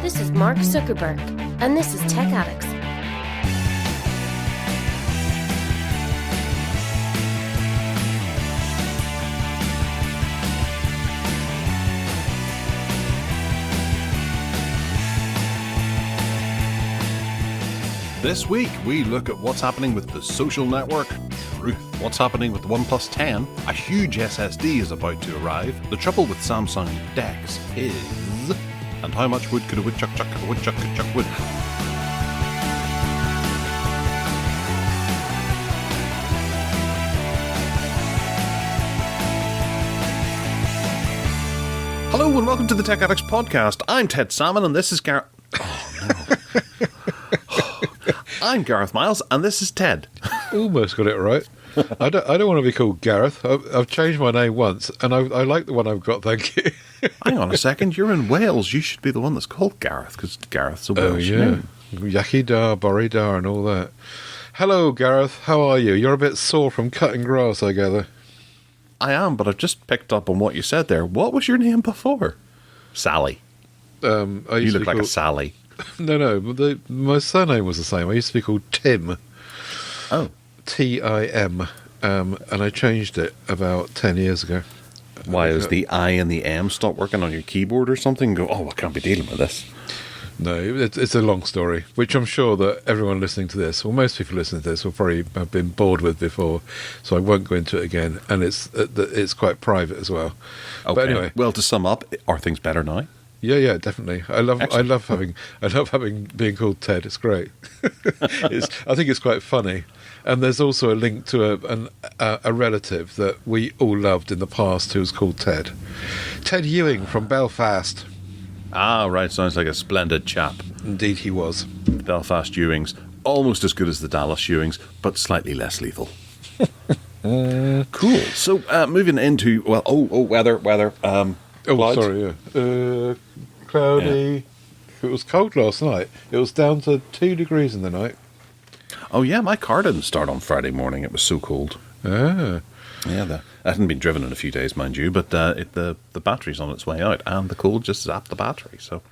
This is Mark Zuckerberg, and this is Tech Addicts. This week, we look at what's happening with the social network, Truth, what's happening with the OnePlus 10, a huge SSD is about to arrive, the trouble with Samsung DeX is, and how much wood could a woodchuck chuck a woodchuck could chuck wood. Hello and welcome to the Tech Addicts podcast. I'm Ted Salmon and this is Gareth. Oh no. I'm Gareth Miles, and this is Ted. Almost got it right. I don't want to be called Gareth. I've changed my name once, and I like the one I've got, thank you. Hang on a second, you're in Wales. You should be the one that's called Gareth, because Gareth's a Welsh name. Yaki Dar, Borry Dar, and all that. Hello, Gareth. How are you? You're a bit sore from cutting grass, I gather. I am, but I've just picked up on what you said there. What was your name before? Sally. You look like a Sally. No, my surname was the same. I used to be called Tim. Oh. Tim. And I changed it about 10 years ago. Why, is the I and the M stop working on your keyboard or something? Go, I can't be dealing with this. No, it's a long story, which I'm sure that everyone listening to this, or most people listening to this, will probably have been bored with before, so I won't go into it again. And it's quite private as well. Okay. But anyway, well, to sum up, are things better now? Yeah, definitely. I love having being called Ted. It's great. I think it's quite funny. And there's also a link to a relative that we all loved in the past who was called Ted. Ted Ewing from Belfast. Ah, right. Sounds like a splendid chap. Indeed he was. Belfast Ewings. Almost as good as the Dallas Ewings, but slightly less lethal. Cool. So, moving into, weather. Clouds. Sorry, yeah. Cloudy. Yeah. It was cold last night. It was down to 2 degrees in the night. Oh, yeah, my car didn't start on Friday morning. It was so cold. Ah. Yeah, that hadn't been driven in a few days, mind you, but the battery's on its way out, and the cold just zapped the battery, so...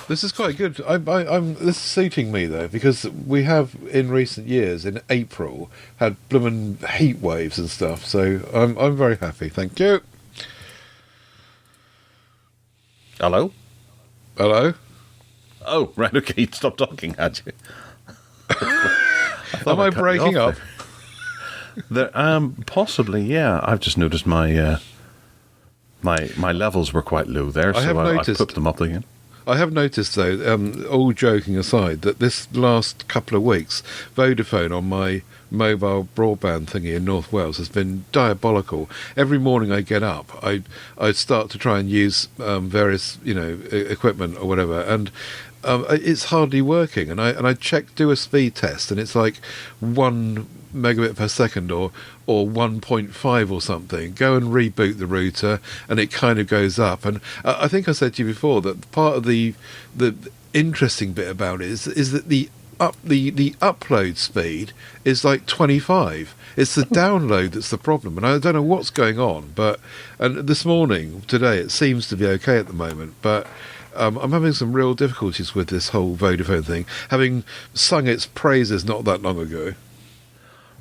This is quite good. This is suiting me, though, because we have, in recent years, in April, had bloomin' heat waves and stuff, so I'm very happy. Thank you. Hello? Hello? Oh, right, okay, you'd stop talking, had you? Am I breaking up? There, possibly, yeah. I've just noticed my my levels were quite low there, so I put them up again. I have noticed, though, all joking aside, that this last couple of weeks, Vodafone on my mobile broadband thingy in North Wales has been diabolical. Every morning I get up, I start to try and use various, equipment or whatever, and it's hardly working. And I do a speed test, and it's like 1 megabit per second or 1.5 or something. Go and reboot the router, and it kind of goes up. And I think I said to you before that part of the interesting bit about it is that the upload speed is like 25. It's the download that's the problem, and I don't know what's going on. And this morning, today, it seems to be okay at the moment, but I'm having some real difficulties with this whole Vodafone thing, having sung its praises not that long ago.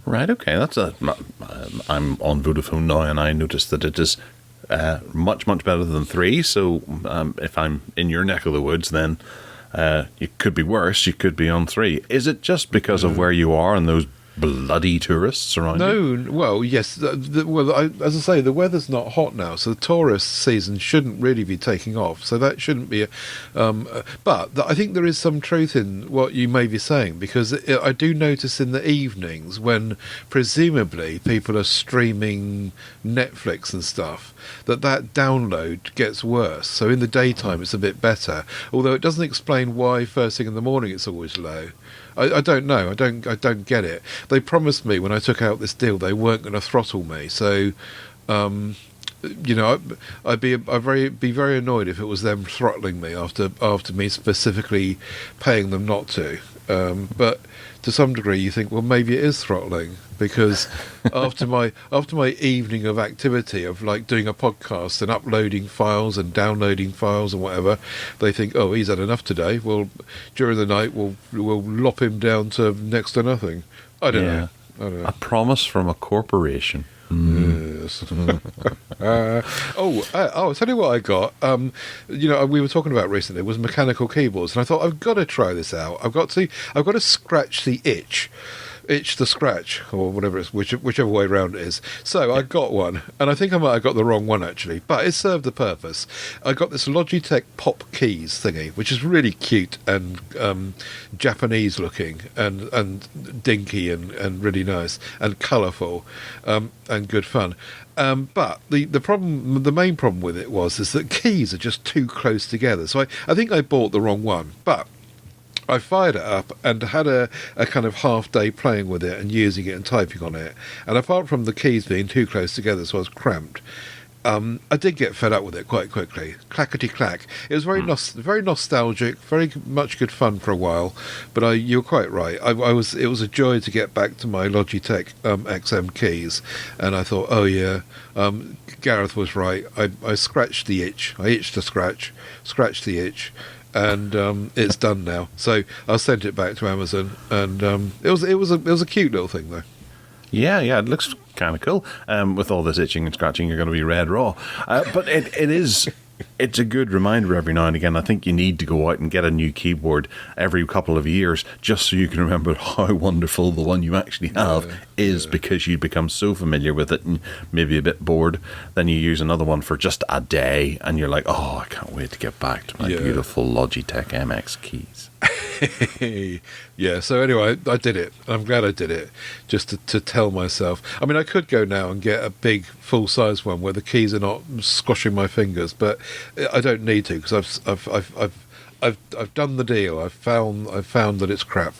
Right, okay, I'm on Vodafone now, and I noticed that it is much better than 3. So if I'm in your neck of the woods, then it could be worse. You could be on 3. Is it just because of where you are and those bloody tourists around you? No, well, yes. As I say, the weather's not hot now, so the tourist season shouldn't really be taking off. So that shouldn't be. But I think there is some truth in what you may be saying, because I do notice in the evenings when presumably people are streaming Netflix and stuff, that download gets worse. So in the daytime it's a bit better, although it doesn't explain why first thing in the morning it's always low. I don't know. I don't get it. They promised me when I took out this deal they weren't going to throttle me. So, I'd be very annoyed if it was them throttling me after me specifically paying them not to. But to some degree you think, well, maybe it is throttling, because after my evening of activity of like doing a podcast and uploading files and downloading files and whatever, they think, oh, he's had enough today. Well, during the night we'll lop him down to next to nothing. I don't know. A promise from a corporation. Yes. I'll tell you what I got. We were talking about recently was mechanical keyboards, and I thought I've got to try this out. I've got to scratch the itch the scratch, or whatever it's whichever way around it is. So I got one, and I think I might have got the wrong one actually, but it served the purpose. I got this Logitech Pop Keys thingy, which is really cute and Japanese looking and dinky and really nice and colourful and good fun. But the main problem with it is that keys are just too close together. So I think I bought the wrong one, but I fired it up and had a kind of half day playing with it and using it and typing on it. And apart from the keys being too close together, so I was cramped, I did get fed up with it quite quickly. Clackety clack. It was very nostalgic, very much good fun for a while. But you were quite right. It was a joy to get back to my Logitech XM keys, and I thought, oh yeah, Gareth was right. I scratched the itch. I itched to scratched the itch. And it's done now. So I sent it back to Amazon, and it was a cute little thing though. Yeah, it looks kind of cool. With all this itching and scratching, you're going to be red raw. But it's a good reminder every now and again. I think you need to go out and get a new keyboard every couple of years just so you can remember how wonderful the one you actually have is, because you become so familiar with it and maybe a bit bored. Then you use another one for just a day and you're like, oh, I can't wait to get back to my beautiful Logitech MX keys. Yeah, so anyway, I did it. I'm glad I did it, just to tell myself. I mean, I could go now and get a big full-size one where the keys are not squashing my fingers, but I don't need to, because I've done the deal. I've found that it's crap.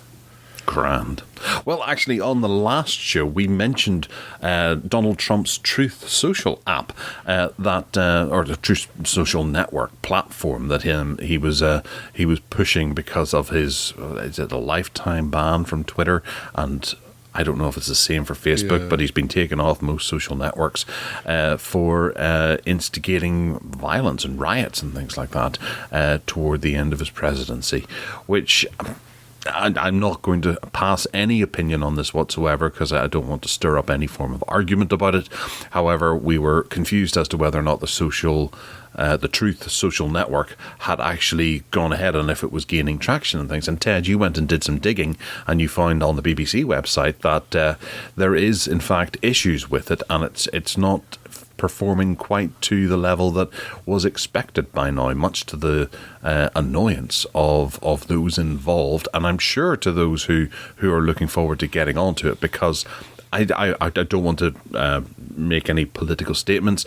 Grand. Well, actually, on the last show, we mentioned Donald Trump's Truth Social app, or the Truth Social network platform that he was pushing because of his is it a lifetime ban from Twitter, and I don't know if it's the same for Facebook, but he's been taken off most social networks for instigating violence and riots and things like that toward the end of his presidency, which I'm not going to pass any opinion on this whatsoever because I don't want to stir up any form of argument about it. However, we were confused as to whether or not the Truth Social network had actually gone ahead and if it was gaining traction and things. And Ted, you went and did some digging and you found on the BBC website that there is in fact issues with it, and it's not performing quite to the level that was expected by now, much to the annoyance of those involved, and I'm sure to those who are looking forward to getting onto it, because I don't want to make any political statements.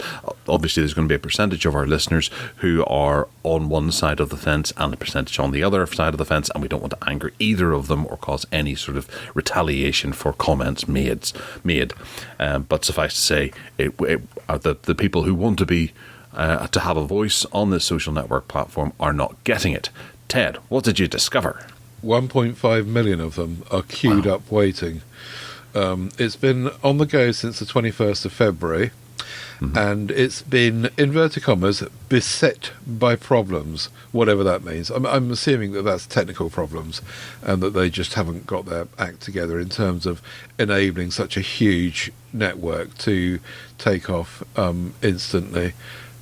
Obviously, there's going to be a percentage of our listeners who are on one side of the fence and a percentage on the other side of the fence, and we don't want to anger either of them or cause any sort of retaliation for comments made. But suffice to say, the people who want to be to have a voice on this social network platform are not getting it. Ted, what did you discover? 1.5 million of them are queued up waiting. It's been on the go since the 21st of February, and it's been, inverted commas, beset by problems, whatever that means. I'm assuming that that's technical problems and that they just haven't got their act together in terms of enabling such a huge network to take off instantly.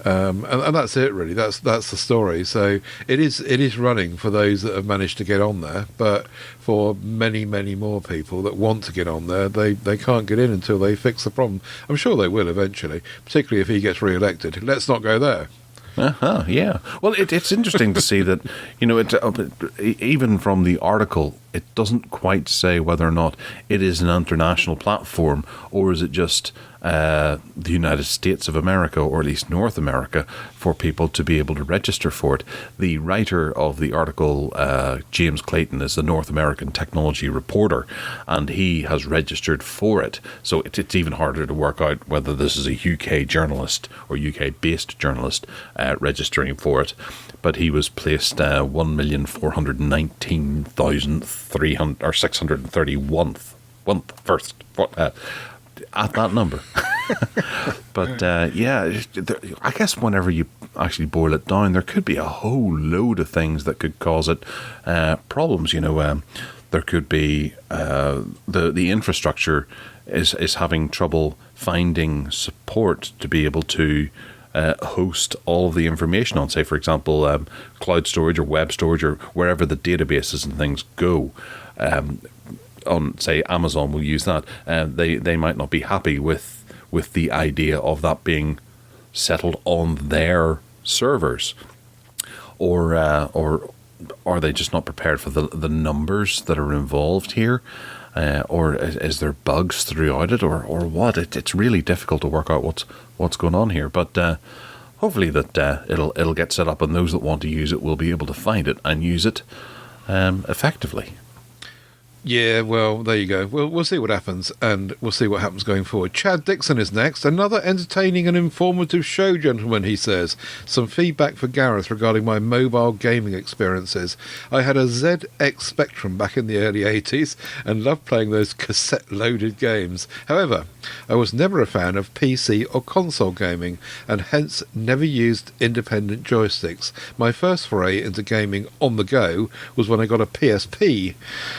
And that's it, really. That's the story. So it is running for those that have managed to get on there, but for many more people that want to get on there, they can't get in until they fix the problem. I'm sure they will eventually, particularly if he gets re-elected. Let's not go there. Yeah. Well, it's interesting to see that, even from the article, it doesn't quite say whether or not it is an international platform or is it just the United States of America, or at least North America, for people to be able to register for it. The writer of the article, James Clayton, is the North American technology reporter, and he has registered for it. So it's even harder to work out whether this is a UK journalist or UK-based journalist registering for it. But he was placed 1,419,631 first. At that number. But I guess whenever you actually boil it down, there could be a whole load of things that could cause it problems. There could be the infrastructure is having trouble finding support to be able to host all of the information on, say, for example, cloud storage or web storage or wherever the databases and things go. On, say, Amazon will use that. They might not be happy with the idea of that being settled on their servers, or are they just not prepared for the numbers that are involved here, or is there bugs throughout it, or what? It's really difficult to work out what's going on here. But hopefully that it'll get set up, and those that want to use it will be able to find it and use it effectively. Yeah, well, there you go. We'll see what happens, and we'll see what happens going forward. Chad Dixon is next. Another entertaining and informative show, gentlemen, he says. Some feedback for Gareth regarding my mobile gaming experiences. I had a ZX Spectrum back in the early 80s and loved playing those cassette-loaded games. However, I was never a fan of PC or console gaming, and hence never used independent joysticks. My first foray into gaming on the go was when I got a PSP.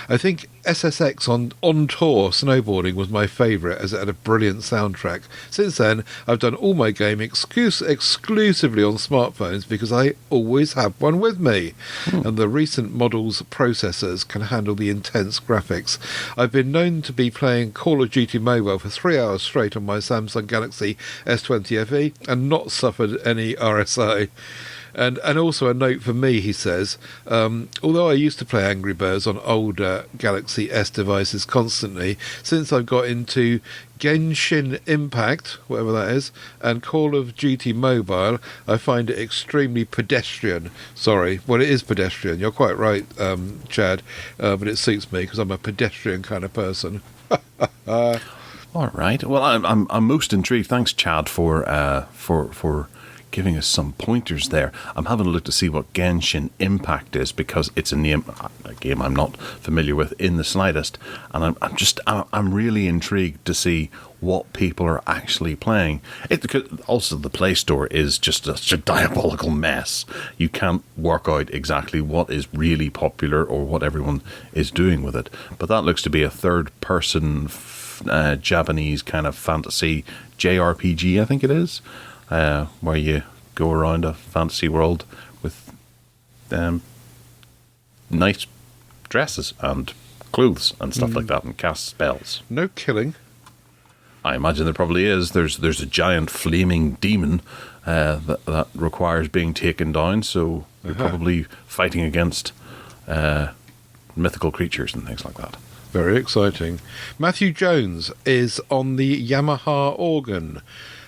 I think SSX on Tour Snowboarding was my favourite, as it had a brilliant soundtrack. Since then, I've done all my gaming exclusively on smartphones because I always have one with me, and the recent models' processors can handle the intense graphics. I've been known to be playing Call of Duty Mobile for 3 hours straight on my Samsung Galaxy S20FE and not suffered any RSI. And also a note for me, he says, although I used to play Angry Birds on older Galaxy S devices constantly, since I've got into Genshin Impact, whatever that is, and Call of Duty Mobile, I find it extremely pedestrian. Sorry, well, it is pedestrian. You're quite right, Chad, but it suits me because I'm a pedestrian kind of person. All right. Well, I'm most intrigued. Thanks, Chad, for giving us some pointers there. I'm having a look to see what Genshin Impact is, because it's a game I'm not familiar with in the slightest, and I'm really intrigued to see what people are actually playing. Also, the Play Store is just a diabolical mess. You can't work out exactly what is really popular or what everyone is doing with it. But that looks to be a third-person Japanese kind of fantasy JRPG, I think it is. Where you go around a fantasy world with nice dresses and clothes and stuff like that, and cast spells. No killing. I imagine there probably is. There's a giant flaming demon that requires being taken down, so you're probably fighting against mythical creatures and things like that. Very exciting. Matthew Jones is on the Yamaha organ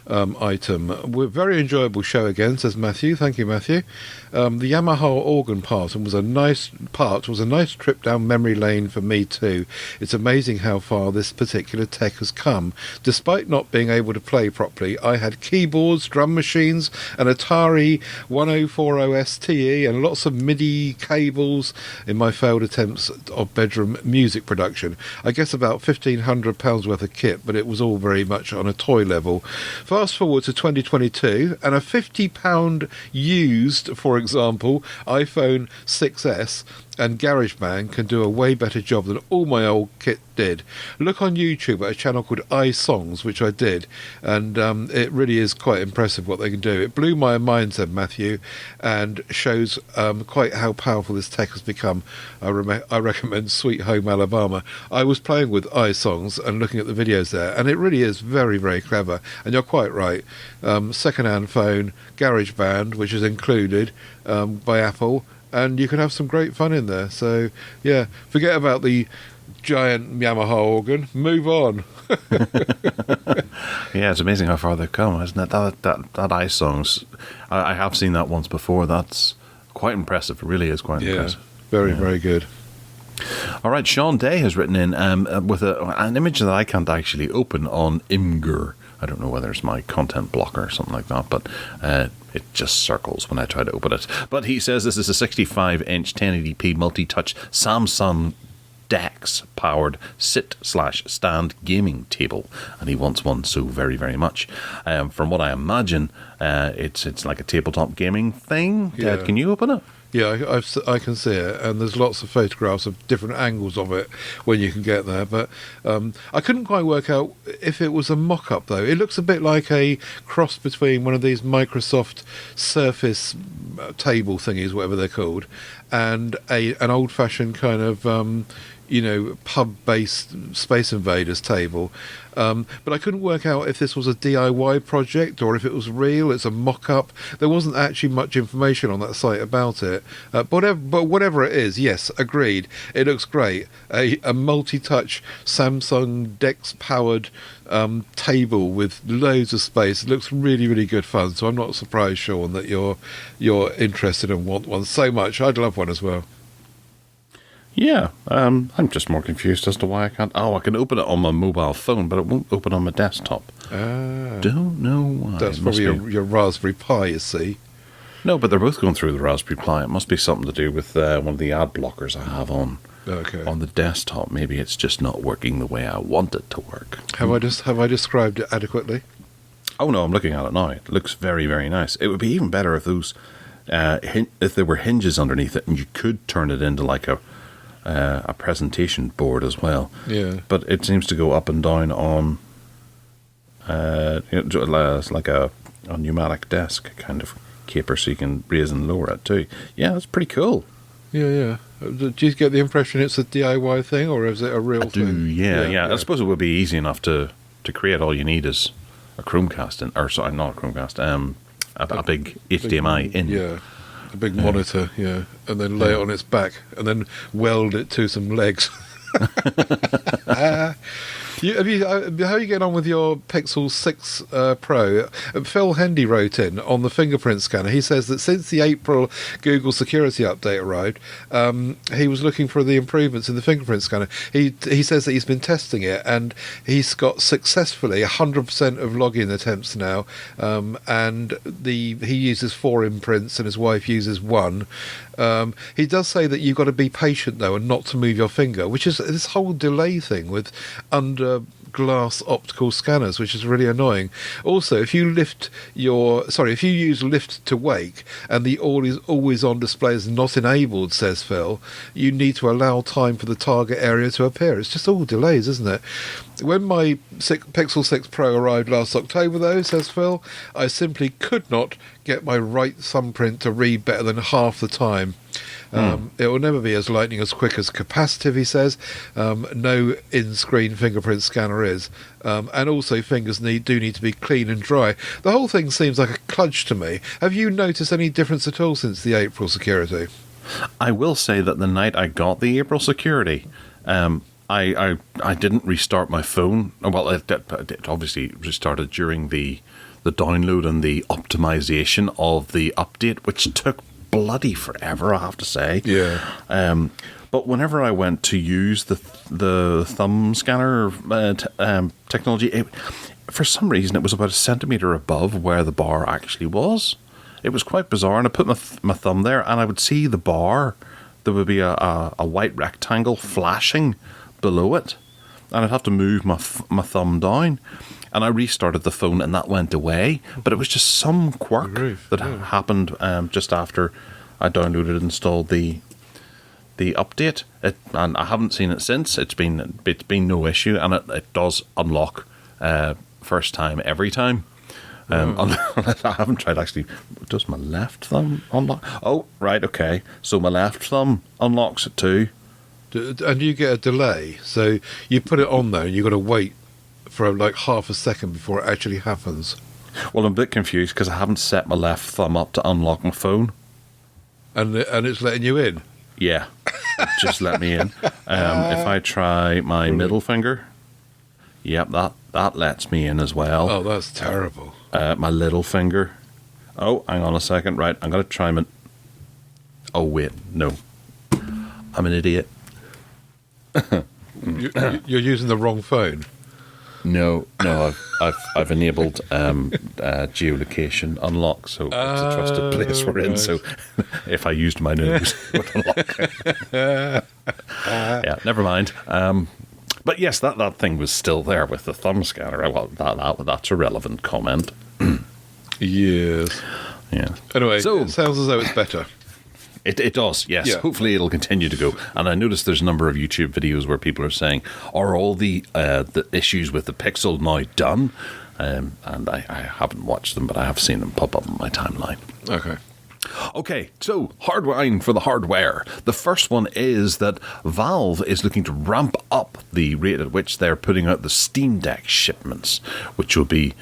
item. Very enjoyable show again, says Matthew. Thank you, Matthew. The Yamaha organ part was a nice trip down memory lane for me too. It's amazing how far this particular tech has come. Despite not being able to play properly, I had keyboards, drum machines, an Atari 1040 STE, and lots of MIDI cables in my failed attempts of bedroom music production. I guess about £1,500 worth of kit, but it was all very much on a toy level. Fast forward to 2022, and a £50 used, for example, iPhone 6S and GarageBand can do a way better job than all my old kit did. Look on YouTube at a channel called iSongs, which I did, and it really is quite impressive what they can do. It blew my mind, said Matthew, and shows quite how powerful this tech has become. I recommend Sweet Home Alabama. I was playing with iSongs and looking at the videos there, and it really is very, very clever. And you're quite right. Second-hand phone, GarageBand, which is included by Apple, and you can have some great fun in there. So, yeah, forget about the giant Yamaha organ. Move on. Yeah, it's amazing how far they've come, isn't it? That Ice Songs, I have seen that once before. That's quite impressive. It really is quite impressive. Very, very good. All right, Sean Day has written in with an image that I can't actually open on Imgur. I don't know whether it's my content blocker or something like that, but it just circles when I try to open it. But he says this is a 65-inch 1080p multi-touch Samsung Dex powered sit/stand gaming table, and he wants one so very, very much. From what I imagine, it's like a tabletop gaming thing. Yeah. Can you open it? Yeah, I can see it, and there's lots of photographs of different angles of it when you can get there. But I couldn't quite work out if it was a mock-up, though. It looks a bit like a cross between one of these Microsoft Surface table thingies, whatever they're called, and an old-fashioned kind of pub-based Space Invaders table. But I couldn't work out if this was a DIY project or if it was real. It's a mock-up. There wasn't actually much information on that site about it. But whatever it is, yes, agreed. It looks great. A multi-touch Samsung Dex-powered table with loads of space. It looks really, really good fun. So I'm not surprised, Sean, that you're interested and want one so much. I'd love one as well. Yeah, I'm just more confused as to why I can't. Oh, I can open it on my mobile phone, but it won't open on my desktop. Don't know why. That's probably your Raspberry Pi, you see. No, but they're both going through the Raspberry Pi. It must be something to do with one of the ad blockers I have on the desktop. Maybe it's just not working the way I want it to work. Have I described it adequately? Oh no, I'm looking at it now. It looks very, very nice. It would be even better if those if there were hinges underneath it and you could turn it into like a presentation board as well. Yeah. But it seems to go up and down on it's like a pneumatic desk kind of caper, so you can raise and lower it too. Yeah, that's pretty cool. Yeah. Do you get the impression it's a DIY thing, or is it a real thing? Yeah. I suppose it would be easy enough to create. All you need is a Chromecast, not a Chromecast, a big HDMI in. Yeah. A big monitor, and then lay it on its back, and then weld it to some legs. How are you getting on with your Pixel 6 Pro? Phil Hendy wrote in on the fingerprint scanner. He says that since the April Google security update arrived, he was looking for the improvements in the fingerprint scanner. He says that he's been testing it, and he's got successfully 100% of login attempts now, and he uses 4 imprints and his wife uses 1. He does say that you've got to be patient though and not to move your finger, which is this whole delay thing with under glass optical scanners, which is really annoying. Also, if you use lift to wake and the always on display is not enabled, says Phil, you need to allow time for the target area to appear. It's just all delays, isn't it? When my Pixel 6 Pro arrived last October, though, says Phil, I simply could not get my right thumbprint to read better than half the time. It will never be as lightning as quick as capacitive, he says. No in-screen fingerprint scanner is. And also fingers do need to be clean and dry. The whole thing seems like a kludge to me. Have you noticed any difference at all since the April security? I will say that the night I got the April security, I didn't restart my phone. Well, it obviously restarted during the download and the optimization of the update, which took bloody forever, I have to say. Yeah. But whenever I went to use the thumb scanner technology, for some reason it was about a centimetre above where the bar actually was. It was quite bizarre, and I put my thumb there, and I would see the bar. There would be a white rectangle flashing below it, and I'd have to move my thumb down. And I restarted the phone, and that went away. But it was just some quirk that happened just after I downloaded and installed the update. And I haven't seen it since. It's been no issue, and it does unlock first time every time. Unless I haven't tried actually. Does my left thumb unlock? Oh, right, okay. So my left thumb unlocks it too. And you get a delay, so you put it on there, and you've got to wait for like half a second before it actually happens. Well, I'm a bit confused because I haven't set my left thumb up to unlock my phone. And it's letting you in? Yeah. just let me in. If I try my middle finger, yep, that lets me in as well. Oh, that's terrible. My little finger. Oh, hang on a second. Right, I'm going to try my... Oh, wait, no. I'm an idiot. You're using the wrong phone. No, I've enabled geolocation unlock, so it's a trusted place we're in. Right. So if I used my nose, it would unlock. Yeah, never mind. But yes, that thing was still there with the thumb scanner. Well, that's a relevant comment. Yes. Yeah. Anyway, So- it sounds as though it's better. It does, yes. Yeah. Hopefully it'll continue to go. And I noticed there's a number of YouTube videos where people are saying, are all the issues with the Pixel now done? And I haven't watched them, but I have seen them pop up on my timeline. Okay. Okay, so hardwiring for the hardware. The first one is that Valve is looking to ramp up the rate at which they're putting out the Steam Deck shipments, which will be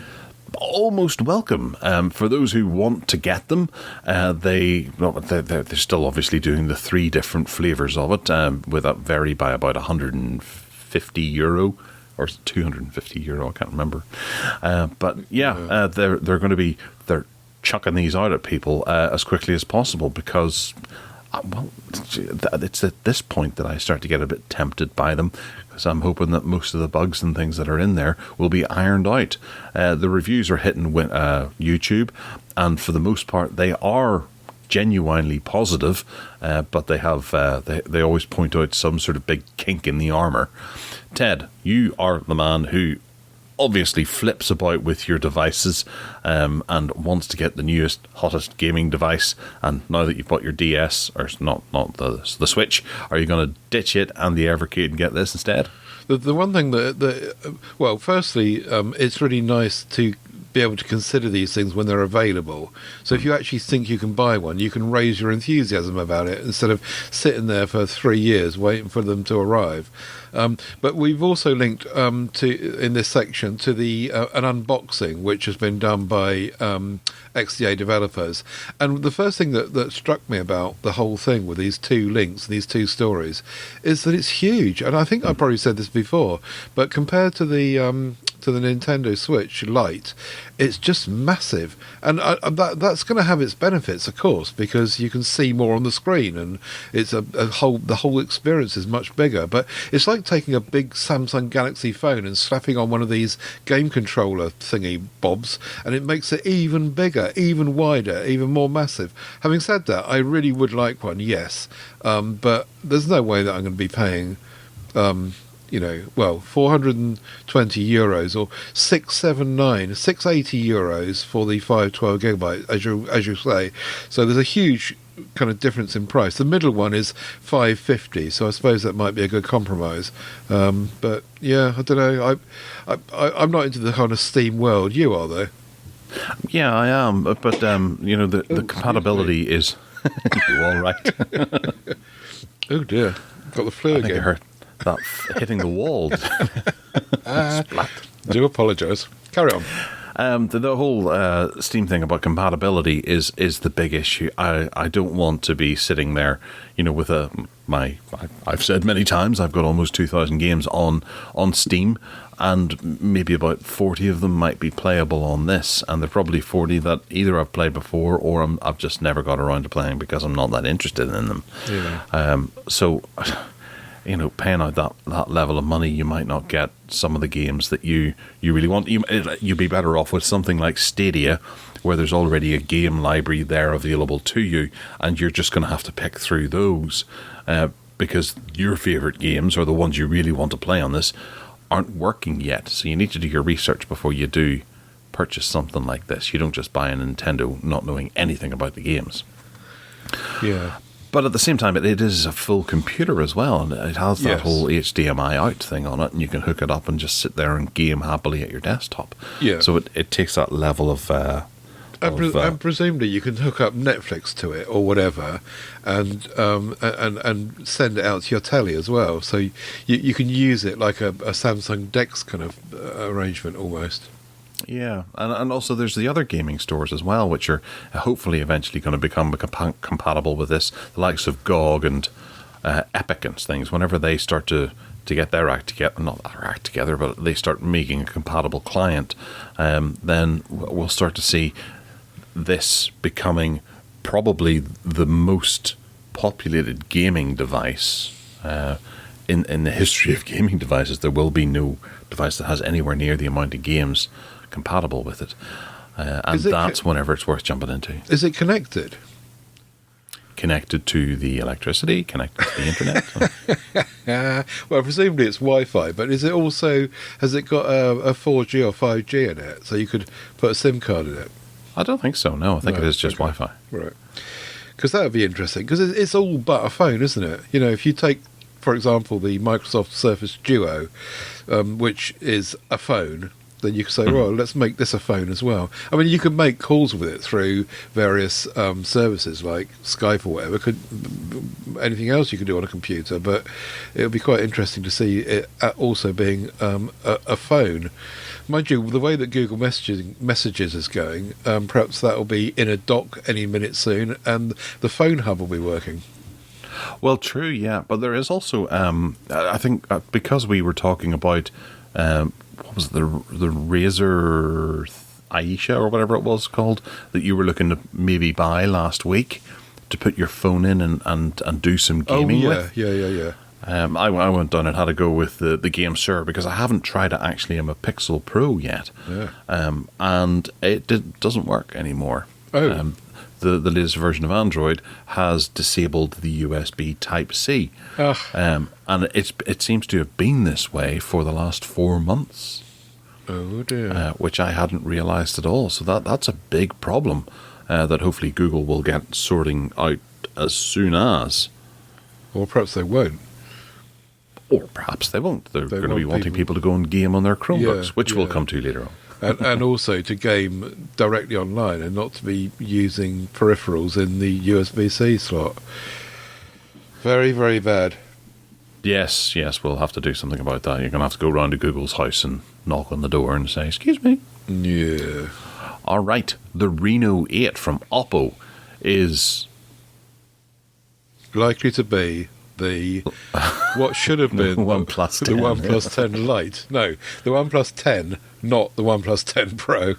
almost welcome for those who want to get them. They're still obviously doing the 3 different flavors of it, with that vary by about €150 or €250. I can't remember. But yeah, they're going to be chucking these out at people as quickly as possible because. Well, it's at this point that I start to get a bit tempted by them because I'm hoping that most of the bugs and things that are in there will be ironed out. The reviews are hitting YouTube, and for the most part, they are genuinely positive, but they have they always point out some sort of big kink in the armor. Ted, you are the man who obviously flips about with your devices and wants to get the newest, hottest gaming device. And now that you've got your DS, or not the Switch, are you going to ditch it and the Evercade and get this instead? The one thing well, firstly, it's really nice to be able to consider these things when they're available. So if you actually think you can buy one, you can raise your enthusiasm about it instead of sitting there for 3 years waiting for them to arrive. But we've also linked in this section to the an unboxing which has been done by XDA developers. And the first thing that struck me about the whole thing with these 2 links, these 2 stories, is that it's huge. And I think I probably said this before, but compared to the Nintendo Switch Lite, it's just massive, and that's going to have its benefits, of course, because you can see more on the screen, and it's the whole experience is much bigger. But it's like taking a big Samsung Galaxy phone and slapping on one of these game controller thingy bobs, and it makes it even bigger, even wider, even more massive. Having said that, I really would like one, yes, but there's no way that I'm going to be paying. 420 euros or 680 euros for the 512 gigabyte, as you say. So there's a huge kind of difference in price. The middle one is 550, so I suppose that might be a good compromise. But yeah, I don't know. I'm not into the kind of Steam world. You are, though. Yeah, I am. But the compatibility is. You all right? Oh dear, got the flu I think again. it hurt. That hitting the wall. Splat. Do apologise. Carry on. The whole Steam thing about compatibility is the big issue. I don't want to be sitting there, with I've said many times I've got almost 2,000 games on Steam, and maybe about 40 of them might be playable on this, and there are probably 40 that either I've played before or I've just never got around to playing because I'm not that interested in them. Yeah. So. Paying out that level of money, you might not get some of the games that you really want. You'd be better off with something like Stadia, where there's already a game library there available to you, and you're just going to have to pick through those because your favourite games, or the ones you really want to play on this, aren't working yet. So you need to do your research before you do purchase something like this. You don't just buy a Nintendo not knowing anything about the games. Yeah. But at the same time, it is a full computer as well, and it has that Yes. whole HDMI out thing on it, and you can hook it up and just sit there and game happily at your desktop. Yeah. So it takes that level of... And presumably you can hook up Netflix to it or whatever, and send it out to your telly as well. So you can use it like a Samsung Dex kind of arrangement almost. Yeah, and also there's the other gaming stores as well, which are hopefully eventually going to become compatible with this. The likes of GOG and Epic and things, whenever they start to get their act together, not their act together, but they start making a compatible client, then we'll start to see this becoming probably the most populated gaming device in the history of gaming devices. There will be no device that has anywhere near the amount of games compatible with it. And that's whenever it's worth jumping into. Is it connected? Connected to the electricity, connected to the internet. Well, presumably it's Wi-Fi, but is it also, has it got a 4G or 5G in it, so you could put a SIM card in it? I don't think so, no. I think it is just Wi-Fi. Right. Because that would be interesting, because it's all but a phone, isn't it? You know, if you take, for example, the Microsoft Surface Duo, which is a phone, then you could say, well, let's make this a phone as well. I mean, you could make calls with it through various services like Skype or whatever. Anything else you could do on a computer, but it would be quite interesting to see it also being a phone. Mind you, the way that Google Messages is going, perhaps that will be in a dock any minute soon, and the phone hub will be working. Well, true, yeah. But there is also, I think, because we were talking about... what was it, the Razer Aisha or whatever it was called that you were looking to maybe buy last week to put your phone in and do some gaming with? Yeah. I went down and had to go with the Game Sir because I haven't tried it actually on a Pixel Pro yet. Yeah. And it doesn't work anymore. Oh. The latest version of Android has disabled the USB Type-C. And it seems to have been this way for the last 4 months. Oh, dear. Which I hadn't realised at all. So that's a big problem that hopefully Google will get sorting out as soon as. Or perhaps they won't. Or perhaps they won't. They're going to be wanting people to go and game on their Chromebooks, which we'll come to later on. And also to game directly online and not to be using peripherals in the USB-C slot. Very, very bad. Yes, we'll have to do something about that. You're going to have to go round to Google's house and knock on the door and say, excuse me. Yeah. All right, the Reno 8 from Oppo is... likely to be the... what should have been... the OnePlus 10. The OnePlus 10 Lite. No, the OnePlus 10... not the OnePlus 10 Pro.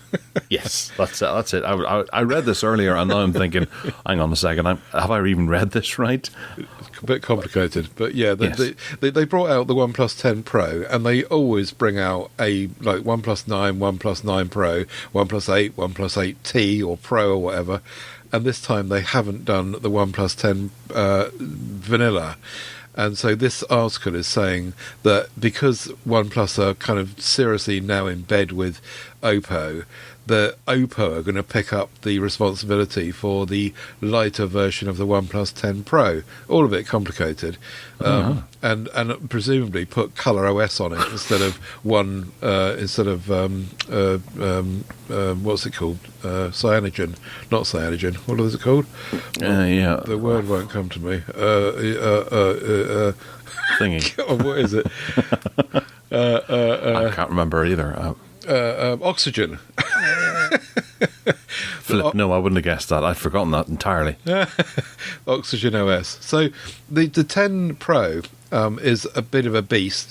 Yes, that's it. I read this earlier, and now I'm thinking, hang on a second, have I even read this right? It's a bit complicated, but yeah, Yes. they brought out the OnePlus 10 Pro, and they always bring out like OnePlus 9, OnePlus 9 Pro, OnePlus 8, OnePlus 8T or Pro or whatever, and this time they haven't done the OnePlus 10 vanilla. And so this article is saying that because OnePlus are kind of seriously now in bed with Oppo, that Oppo are going to pick up the responsibility for the lighter version of the OnePlus 10 Pro. All of it complicated. And presumably put Color OS on it instead of what's it called? Cyanogen. Not cyanogen. What is it called? Yeah. The word won't come to me. Thingy. God, what is it? I can't remember either. Oxygen. Flip, no, I wouldn't have guessed that. I'd forgotten that entirely. Oxygen OS. So the 10 Pro is a bit of a beast.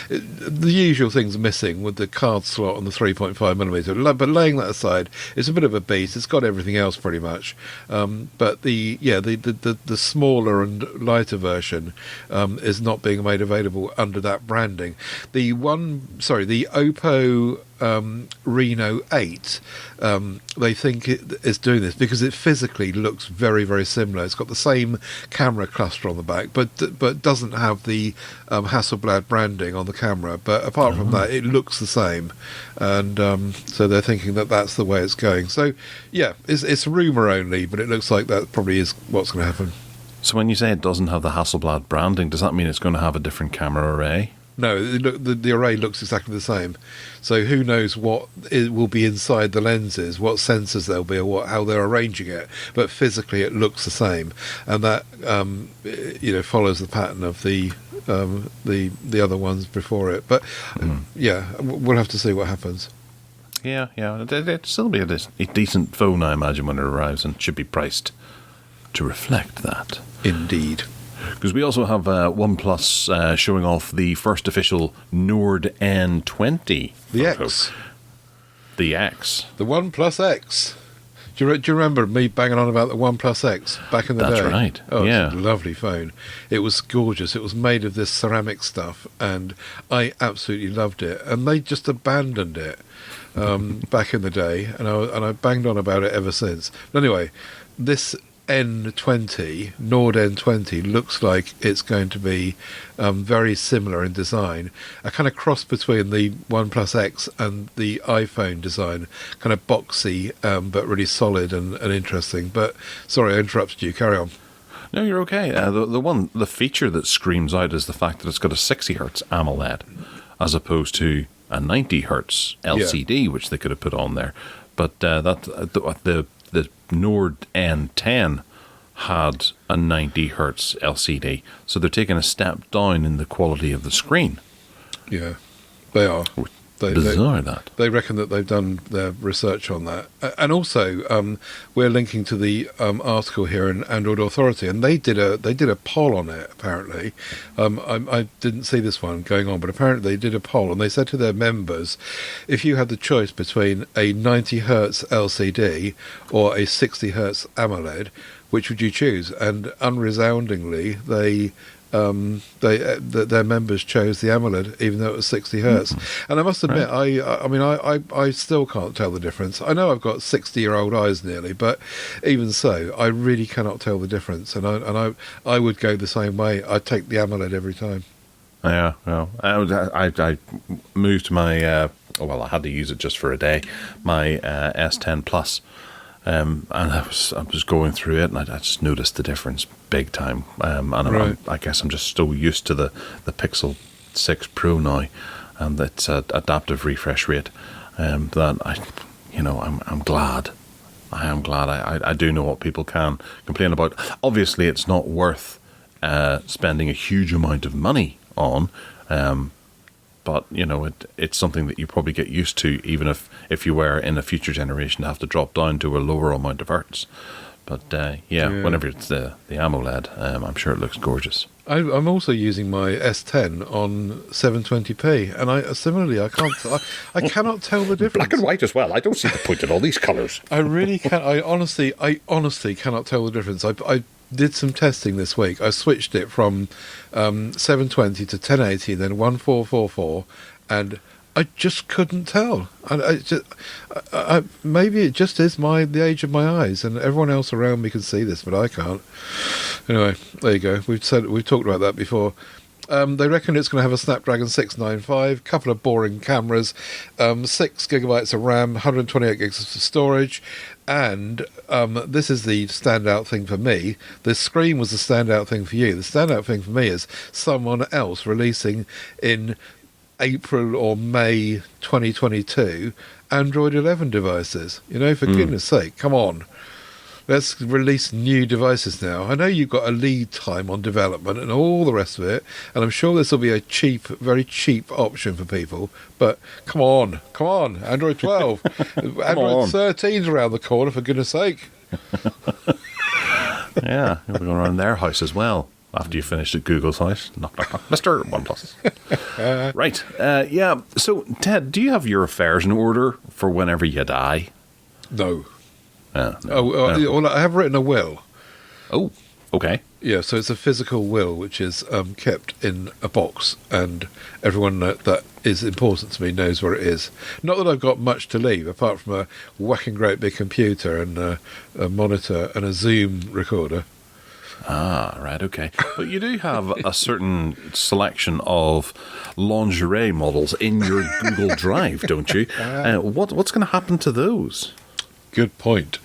The usual things missing with the card slot and the 3.5mm, but laying that aside, it's a bit of a beast. It's got everything else pretty much, but the smaller and lighter version is not being made available under that branding. The Oppo Reno 8, they think it is doing this because it physically looks very, very similar. It's got the same camera cluster on the back, but doesn't have the Hasselblad branding on the camera. But apart from that, it looks the same, and so they're thinking that that's the way it's going. So yeah, it's rumour only, but it looks like that probably is what's going to happen. So when you say it doesn't have the Hasselblad branding, does that mean it's going to have a different camera array? No, the array looks exactly the same. So who knows what it will be inside the lenses, what sensors there'll be, or how they're arranging it. But physically, it looks the same, and that follows the pattern of the other ones before it. But yeah, we'll have to see what happens. Yeah, it'll still be a decent phone, I imagine, when it arrives, and should be priced to reflect that. Indeed. Because we also have OnePlus showing off the first official Nord N20. The photo. X. The X. The OnePlus X. Do you remember me banging on about the OnePlus X back in the day? That's right. Oh, yeah. It's a lovely phone. It was gorgeous. It was made of this ceramic stuff, and I absolutely loved it. And they just abandoned it back in the day, and I banged on about it ever since. But anyway, this N20, Nord N20, looks like it's going to be very similar in design. A kind of cross between the OnePlus X and the iPhone design. Kind of boxy, but really solid and interesting. But, sorry, I interrupted you. Carry on. No, you're okay. The feature that screams out is the fact that it's got a 60 hertz AMOLED, as opposed to a 90 hertz LCD, which they could have put on there. But the Nord N10 had a 90 hertz LCD, so they're taking a step down in the quality of the screen. Yeah, they are. Bizarre that. They reckon that they've done their research on that. And also, we're linking to the article here in Android Authority, and they did a poll on it, apparently. I didn't see this one going on, but apparently they did a poll, and they said to their members, if you had the choice between a 90 hertz LCD or a 60 hertz AMOLED, which would you choose? And unresoundingly, their members chose the AMOLED, even though it was 60 hertz. And I must admit, right. I still can't tell the difference. I know I've got 60-year-old eyes nearly, but even so, I really cannot tell the difference. And I would go the same way. I'd take the AMOLED every time. Yeah, well, I moved my I had to use it just for a day, my S10 Plus. And I was going through it, and I just noticed the difference big time. And I guess I'm just so used to the Pixel 6 Pro now, and its adaptive refresh rate, that I'm glad. I am glad. I do know what people can complain about. Obviously, it's not worth spending a huge amount of money on. But, it's something that you probably get used to, even if you were in a future generation to have to drop down to a lower amount of hertz. But, whenever it's the AMOLED, I'm sure it looks gorgeous. I'm also using my S10 on 720p, and I cannot tell the difference. Black and white as well. I don't see the point in all these colours. I really can't. I honestly cannot tell the difference. I did some testing this week. I switched it from 720 to 1080, then 1444, and I just couldn't tell. And maybe it just is the age of my eyes, and everyone else around me can see this, but I can't. Anyway, there you go. We've talked about that before. They reckon it's going to have a Snapdragon 695, couple of boring cameras, 6 gigabytes of RAM, 128 gigs of storage, and this is the standout thing for me. The screen was the standout thing for you. The standout thing for me is someone else releasing in April or May 2022 Android 11 devices. For goodness sake, come on. Let's release new devices now. I know you've got a lead time on development and all the rest of it, and I'm sure this will be a very cheap option for people, but come on, Android 12. Android 13's around the corner, for goodness sake. Yeah, we're going around their house as well. After you finished at Google's house. Knock, knock, knock. Mr. OnePlus. Right. So, Ted, do you have your affairs in order for whenever you die? No. No. Well, I have written a will. Oh, okay. Yeah, so it's a physical will, which is kept in a box, and everyone that is important to me knows where it is. Not that I've got much to leave, apart from a whacking great big computer and a monitor and a Zoom recorder. Ah, right, okay. But you do have a certain selection of lingerie models in your Google Drive, don't you? What's going to happen to those? Good point.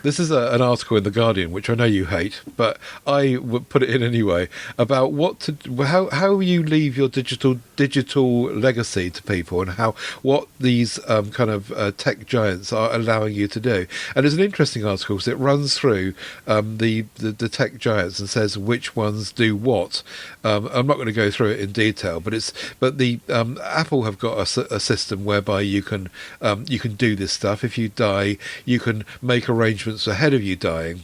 This is an article in The Guardian, which I know you hate, but I would put it in anyway, about how you leave your digital legacy to people, and what these kind of tech giants are allowing you to do. And it's an interesting article because it runs through the tech giants and says which ones do what. I'm not going to go through it in detail, but the Apple have got a system whereby you can do this stuff. If you die, you can make arrangements ahead of you dying.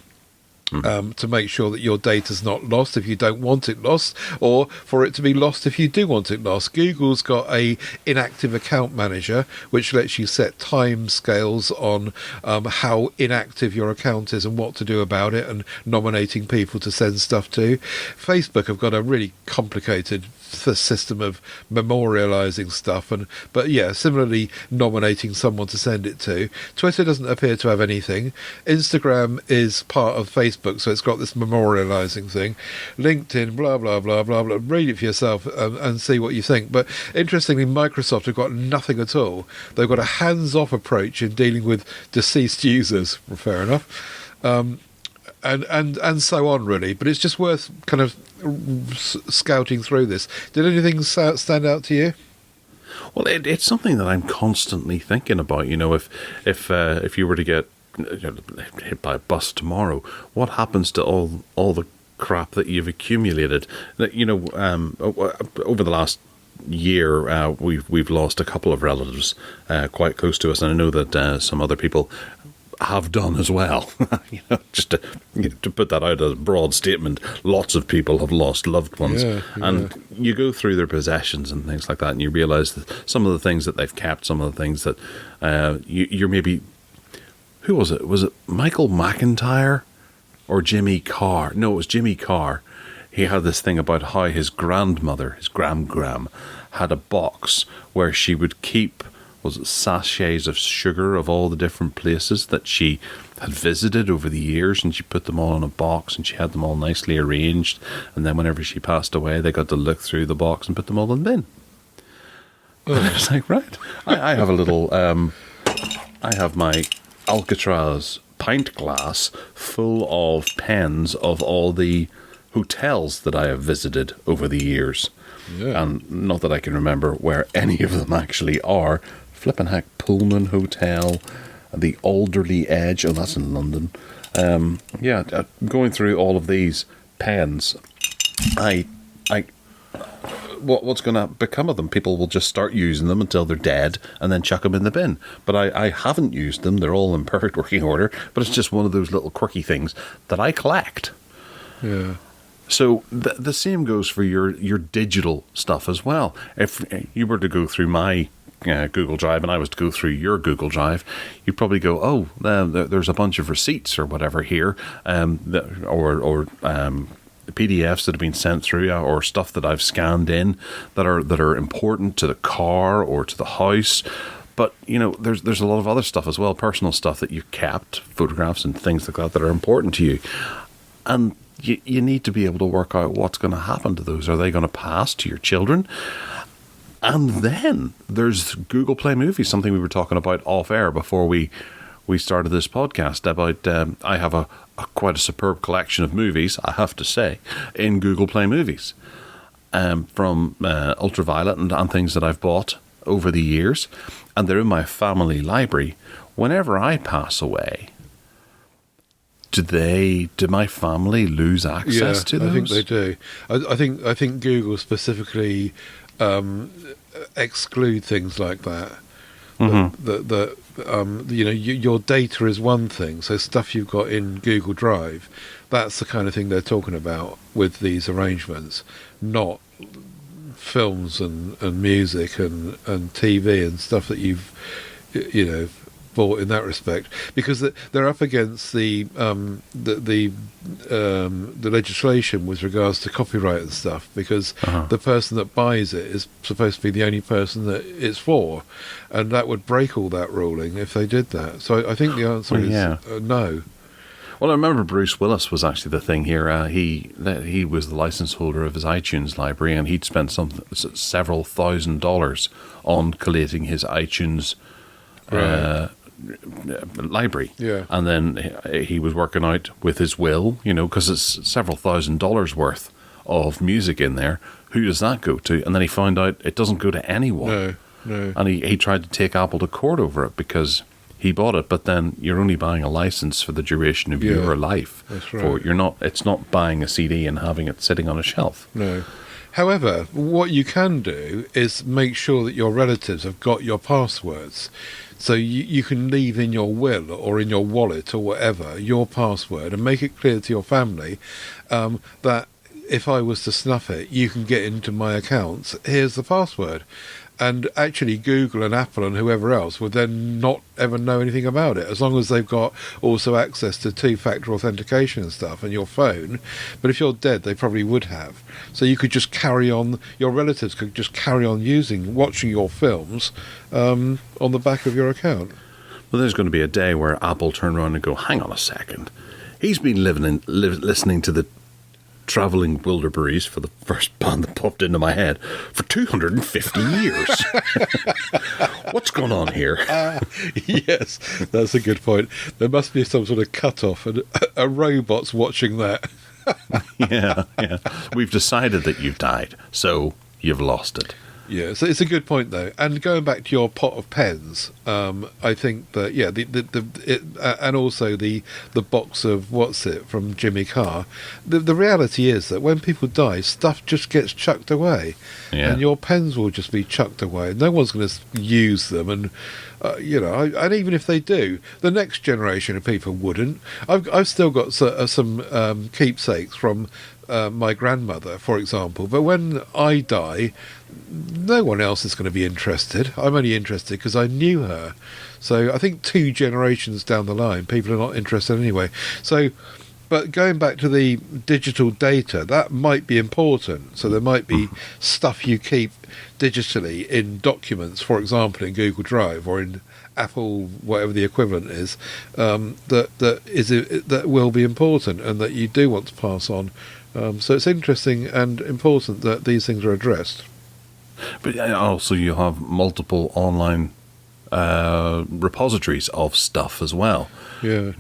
to make sure that your data's not lost if you don't want it lost, or for it to be lost if you do want it lost. Google's got a inactive account manager which lets you set time scales on how inactive your account is and what to do about it, and nominating people to send stuff to. Facebook have got a really complicated system of memorializing stuff, but yeah, similarly nominating someone to send it to. Twitter doesn't appear to have anything. Instagram is part of Facebook, so it's got this memorializing thing. LinkedIn, blah blah blah blah blah. Read it for yourself and see what you think. But interestingly, Microsoft have got nothing at all. They've got a hands-off approach in dealing with deceased users. Fair enough. And so on, really. But it's just worth kind of scouting through this. Did anything stand out to you? Well, it's something that I'm constantly thinking about. You know, if you were to get hit by a bus tomorrow, what happens to all the crap that you've accumulated? You know, over the last year, we've lost a couple of relatives quite close to us, and I know that some other people have done as well. You know, just to put that out as a broad statement, lots of people have lost loved ones, and you go through their possessions and things like that, and you realise that some of the things that they've kept, some of the things that you're maybe. Who was it? Was it Michael McIntyre or Jimmy Carr? No, it was Jimmy Carr. He had this thing about how his grandmother, his gram, had a box where she would keep, was it sachets of sugar of all the different places that she had visited over the years, and she put them all in a box and she had them all nicely arranged, and then whenever she passed away they got to look through the box and put them all in the bin. It's like, right, I have a little I have my Alcatraz pint glass full of pens of all the hotels that I have visited over the years. And not that I can remember where any of them actually are. Flippin' heck, Pullman Hotel, the Alderley Edge, oh, that's in London. Going through all of these pens, what's going to become of them? People will just start using them until they're dead and then chuck them in the bin. But I haven't used them. They're all in perfect working order, but it's just one of those little quirky things that I collect. Yeah. So the same goes for your digital stuff as well. If you were to go through my Google Drive and I was to go through your Google Drive, you'd probably go, oh, there's a bunch of receipts or whatever here, or PDFs that have been sent through, or stuff that I've scanned in that are important to the car or to the house. But you know, there's a lot of other stuff as well, personal stuff that you've kept, photographs and things like that are important to you, and you need to be able to work out what's going to happen to those. Are they going to pass to your children? And then there's Google Play Movies, something we were talking about off air before we started this podcast about. I have quite a superb collection of movies, I have to say, in Google Play Movies, from Ultraviolet and things that I've bought over the years, and they're in my family library. Whenever I pass away, do my family lose access to those? I think they do. I think Google specifically exclude things like that. You know, your data is one thing, so stuff you've got in Google Drive, that's the kind of thing they're talking about with these arrangements, not films and music and TV and stuff that you've bought in that respect, because they're up against the legislation with regards to copyright and stuff, because the person that buys it is supposed to be the only person that it's for, and that would break all that ruling if they did that. So I think the answer is no. Well, I remember Bruce Willis was actually the thing here. He was the license holder of his iTunes library, and he'd spent several $1,000s on collating his iTunes library. Yeah. And then he was working out with his will, because it's several $1,000s worth of music in there. Who does that go to? And then he found out it doesn't go to anyone. No. And he tried to take Apple to court over it because he bought it, but then you're only buying a license for the duration of your life. That's right. It's not buying a CD and having it sitting on a shelf. No. However, what you can do is make sure that your relatives have got your passwords. So you can leave in your will or in your wallet or whatever your password and make it clear to your family that if I was to snuff it, you can get into my accounts. Here's the password. And actually Google and Apple and whoever else would then not ever know anything about it, as long as they've got also access to two-factor authentication and stuff and your phone. But if you're dead, they probably would have. So you could just carry on, your relatives could just carry on watching your films on the back of your account. Well, there's going to be a day where Apple turn around and go, hang on a second. He's been listening to the Travelling Wilderberries, for the first band that popped into my head, for 250 years. What's going on here? Yes, that's a good point. There must be some sort of cut-off, and a robot's watching that. Yeah. We've decided that you've died, so you've lost it. Yeah, so it's a good point though. And going back to your pot of pens, I think that and also the box of from Jimmy Carr. The reality is that when people die, stuff just gets chucked away, and your pens will just be chucked away. No one's going to use them, and and even if they do, the next generation of people wouldn't. I've still got some keepsakes from my grandmother, for example. But when I die, no one else is going to be interested. I'm only interested because I knew her. So I think 2 generations down the line, people are not interested anyway. So, but going back to the digital data, that might be important. So there might be stuff you keep digitally in documents, for example, in Google Drive or in Apple, whatever the equivalent is, that will be important and that you do want to pass on. So it's interesting and important that these things are addressed. But also you have multiple online repositories of stuff as well. Yeah.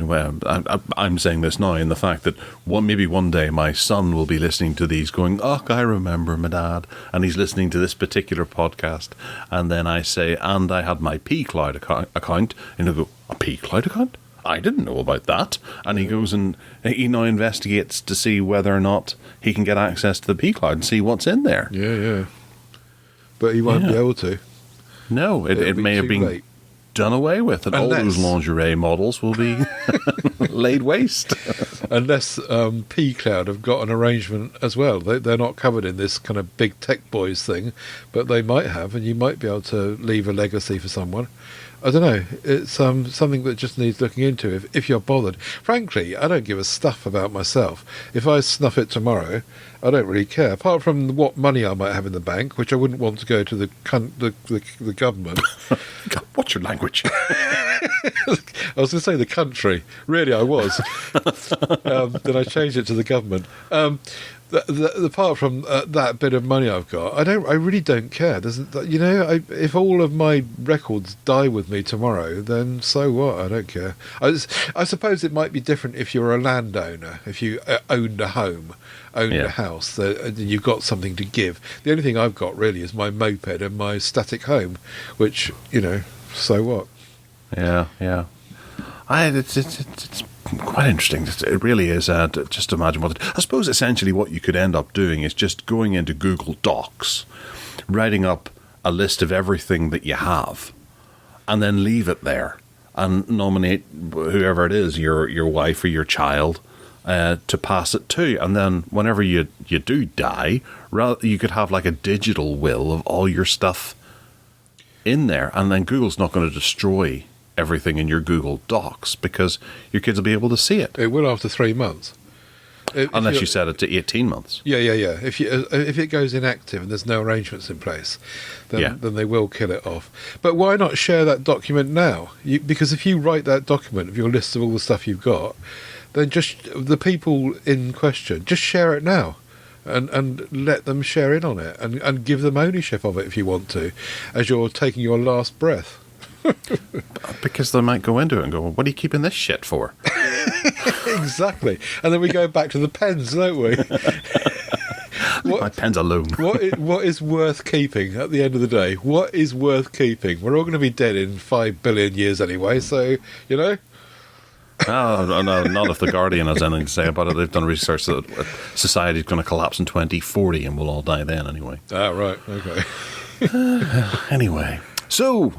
I'm saying this now in the fact that maybe one day my son will be listening to these going, oh, I remember my dad, and he's listening to this particular podcast, and then I say, and I had my P-Cloud account, and he'll go, a P-Cloud account? I didn't know about that. And he goes and he now investigates to see whether or not he can get access to the P-Cloud and see what's in there. Yeah. But he won't be able to. No, it may have been late. Done away with, and all those lingerie models will be laid waste. Unless P-Cloud have got an arrangement as well. They're not covered in this kind of big tech boys thing, but they might have, and you might be able to leave a legacy for someone. I don't know. It's something that just needs looking into if you're bothered. Frankly, I don't give a stuff about myself. If I snuff it tomorrow, I don't really care. Apart from what money I might have in the bank, which I wouldn't want to go to the government. What's your language? I was going to say the country. Really, I was. Then I changed it to the government. Apart from that bit of money I've got, I really don't care. If all of my records die with me tomorrow, then so what? I don't care. I suppose it might be different if you're a landowner. If you owned a home, a house, you've got something to give. The only thing I've got really is my moped and my static home, which so what? Yeah. It's quite interesting. It really is. Just imagine I suppose essentially what you could end up doing is just going into Google Docs, writing up a list of everything that you have, and then leave it there and nominate whoever it is, your wife or your child, to pass it to. And then whenever you do die, you could have like a digital will of all your stuff in there, and then Google's not going to destroy everything in your Google Docs because your kids will be able to see it. It will after 3 months. Unless you set it to 18 months. Yeah. If it goes inactive and there's no arrangements in place, then they will kill it off. But why not share that document now? Because if you write that document of your list of all the stuff you've got, then just the people in question, just share it now. And let them share in on it and give them ownership of it if you want to, as you're taking your last breath. Because they might go into it and go, what are you keeping this shit for? Exactly. And then we go back to the pens, don't we? My pen's alone. What is worth keeping at the end of the day? What is worth keeping? We're all going to be dead in 5 billion years anyway, so, Oh, no, not if the Guardian has anything to say about it. They've done research that society's going to collapse in 2040 and we'll all die then anyway. Ah, right, okay. Anyway, so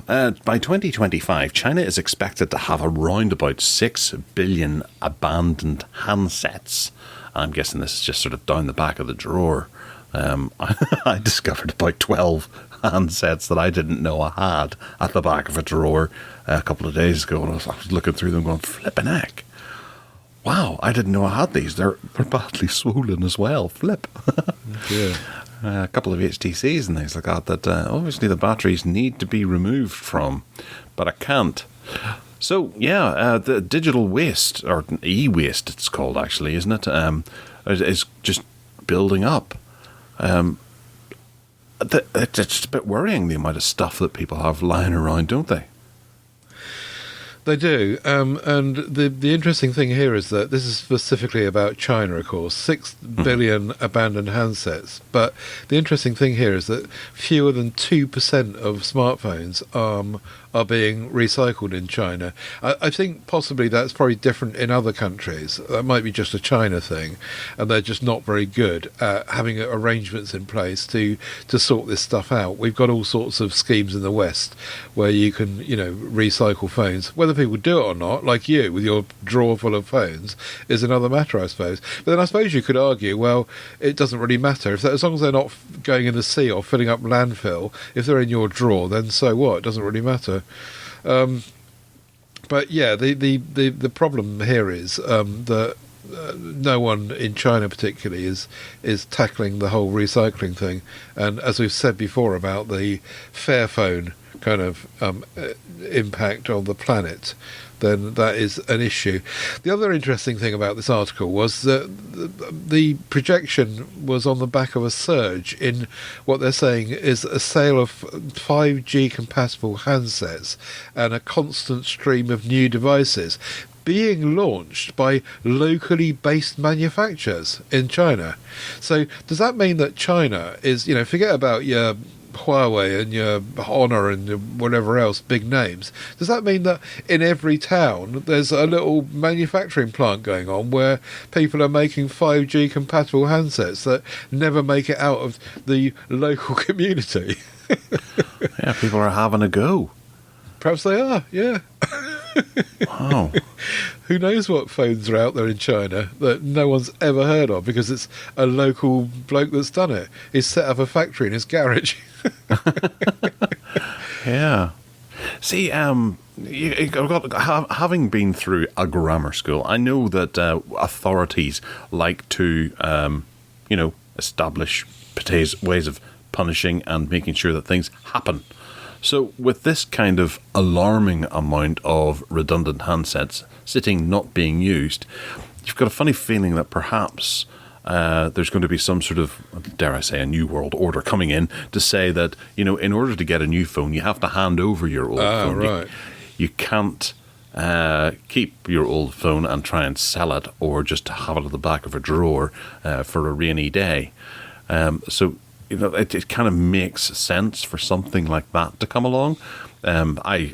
by 2025, China is expected to have around about 6 billion abandoned handsets. I'm guessing this is just sort of down the back of the drawer. I discovered about 12 handsets that I didn't know I had at the back of a drawer a couple of days ago, and I was looking through them going, flipping heck. Wow, I didn't know I had these. They're badly swollen as well. Flip. Yeah. A couple of HTCs and things like that obviously the batteries need to be removed from, but I can't. So, yeah, the digital waste, or e-waste it's called actually, isn't it, is just building up. It's a bit worrying, the amount of stuff that people have lying around, don't they? They do, and the interesting thing here is that this is specifically about China, of course, 6 billion abandoned handsets. But the interesting thing here is that fewer than 2% of smartphones are being recycled in China. I think possibly that's probably different in other countries. That might be just a China thing, and they're just not very good at having arrangements in place to sort this stuff out. We've got all sorts of schemes in the West where you can, recycle phones. Whether people do it or not, like you with your drawer full of phones, is another matter, I suppose. But then I suppose you could argue, well, it doesn't really matter. As long as they're not going in the sea or filling up landfill, if they're in your drawer, then so what? It doesn't really matter. But yeah, the problem here is that no one in China particularly is tackling the whole recycling thing. And as we've said before about the Fairphone kind of impact on the planet, then that is an issue. The other interesting thing about this article was that the projection was on the back of a surge in what they're saying is a sale of 5G compatible handsets and a constant stream of new devices being launched by locally based manufacturers in China. So does that mean that China is, forget about your Huawei and your Honor and your whatever else, big names. Does that mean that in every town there's a little manufacturing plant going on where people are making 5G compatible handsets that never make it out of the local community? Yeah, people are having a go. Perhaps they are, yeah. Wow. Who knows what phones are out there in China that no one's ever heard of because it's a local bloke that's done it. He's set up a factory in his garage. Yeah. See, having been through a grammar school, I know that authorities like to, establish ways of punishing and making sure that things happen. So with this kind of alarming amount of redundant handsets sitting not being used, you've got a funny feeling that perhaps there's going to be some sort of, dare I say, a new world order coming in to say that, in order to get a new phone, you have to hand over your old phone. Right. You can't keep your old phone and try and sell it or just have it at the back of a drawer for a rainy day. So it kind of makes sense for something like that to come along. I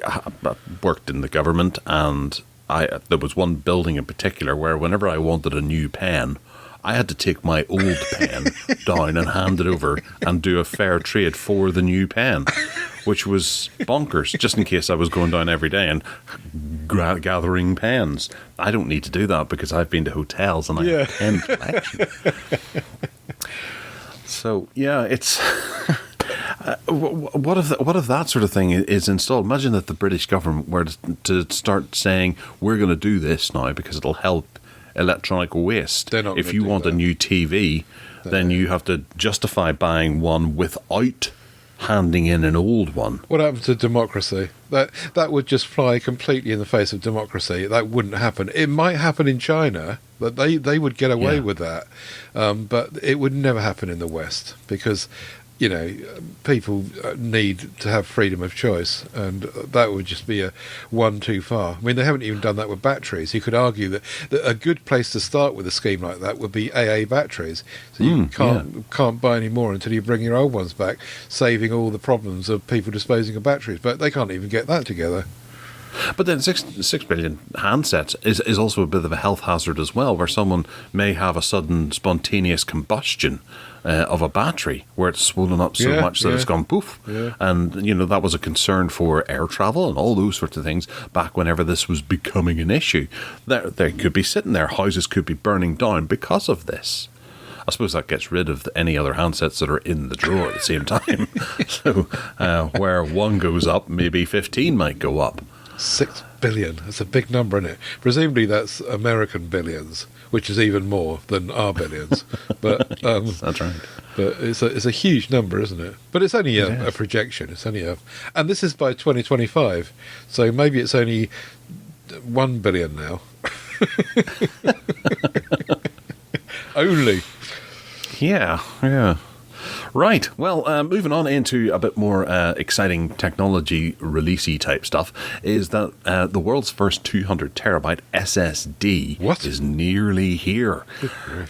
worked in the government, and there was one building in particular where whenever I wanted a new pen, I had to take my old pen down and hand it over and do a fair trade for the new pen, which was bonkers, just in case I was going down every day and gathering pens. I don't need to do that because I've been to hotels and I have a pen collection. So, yeah, it's... what if that sort of thing is installed? Imagine that the British government were to start saying, we're going to do this now because it'll help electronic waste. If you want a new TV, then you have to justify buying one without handing in an old one. What happened to democracy? That would just fly completely in the face of democracy. That wouldn't happen. It might happen in China, but they would get away with that. But it would never happen in the West because, people need to have freedom of choice, and that would just be one too far. I mean, they haven't even done that with batteries. You could argue that a good place to start with a scheme like that would be AA batteries. So you can't buy any more until you bring your old ones back, saving all the problems of people disposing of batteries. But they can't even get that together. But then 6 billion handsets is also a bit of a health hazard as well, where someone may have a sudden spontaneous combustion of a battery where it's swollen up so much that it's gone poof. Yeah. And, that was a concern for air travel and all those sorts of things back whenever this was becoming an issue. They could be sitting there, houses could be burning down because of this. I suppose that gets rid of any other handsets that are in the drawer at the same time. So where one goes up, maybe 15 might go up. 6 billion. That's a big number, isn't it? Presumably that's American billions, which is even more than our billions. But Yes, that's right. But it's a huge number, isn't it? But it's only a projection. It's only and this is by 2025. So maybe it's only 1 billion now. Only. Yeah. Right. Well, moving on into a bit more exciting technology releasey type stuff is that the world's first 200 terabyte SSD is nearly here.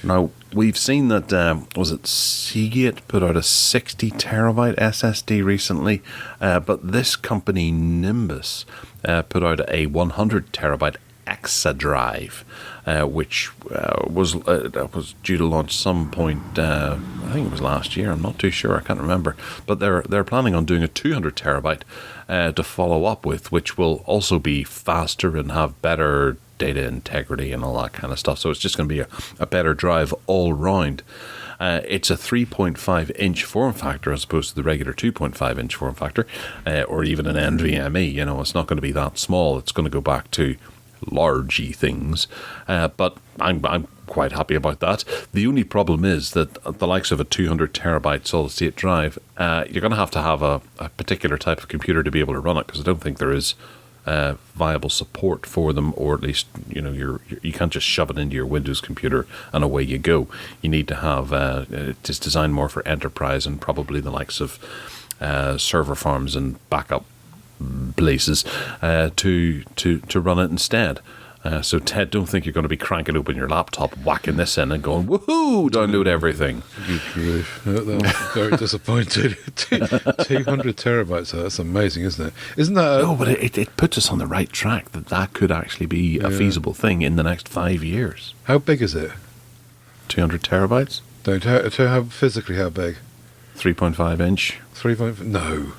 Now, we've seen that, was it Seagate put out a 60 terabyte SSD recently, but this company, Nimbus, put out a 100 terabyte Exadrive, which was due to launch some point. I think it was last year. I'm not too sure. I can't remember. But they're planning on doing a 200 terabyte to follow up with, which will also be faster and have better data integrity and all that kind of stuff. So it's just going to be a better drive all round. It's a 3.5-inch form factor as opposed to the regular 2.5-inch form factor, or even an NVMe. It's not going to be that small. It's going to go back to largy things, but I'm quite happy about that. The only problem is that the likes of a 200 terabyte solid state drive, you're going to have a particular type of computer to be able to run it, because I don't think there is viable support for them, or at least you can't just shove it into your Windows computer and away you go. You need to have it's designed more for enterprise and probably the likes of server farms and backup places to run it instead. So Ted, don't think you're going to be cranking open your laptop, whacking this in and going, woohoo, download everything. That's very disappointed. 200 terabytes, that's amazing, isn't it? Isn't that No, but it puts us on the right track that could actually be a feasible thing in the next 5 years. How big is it? 200 terabytes? How physically, how big? 3.5 inch. 3.5? No.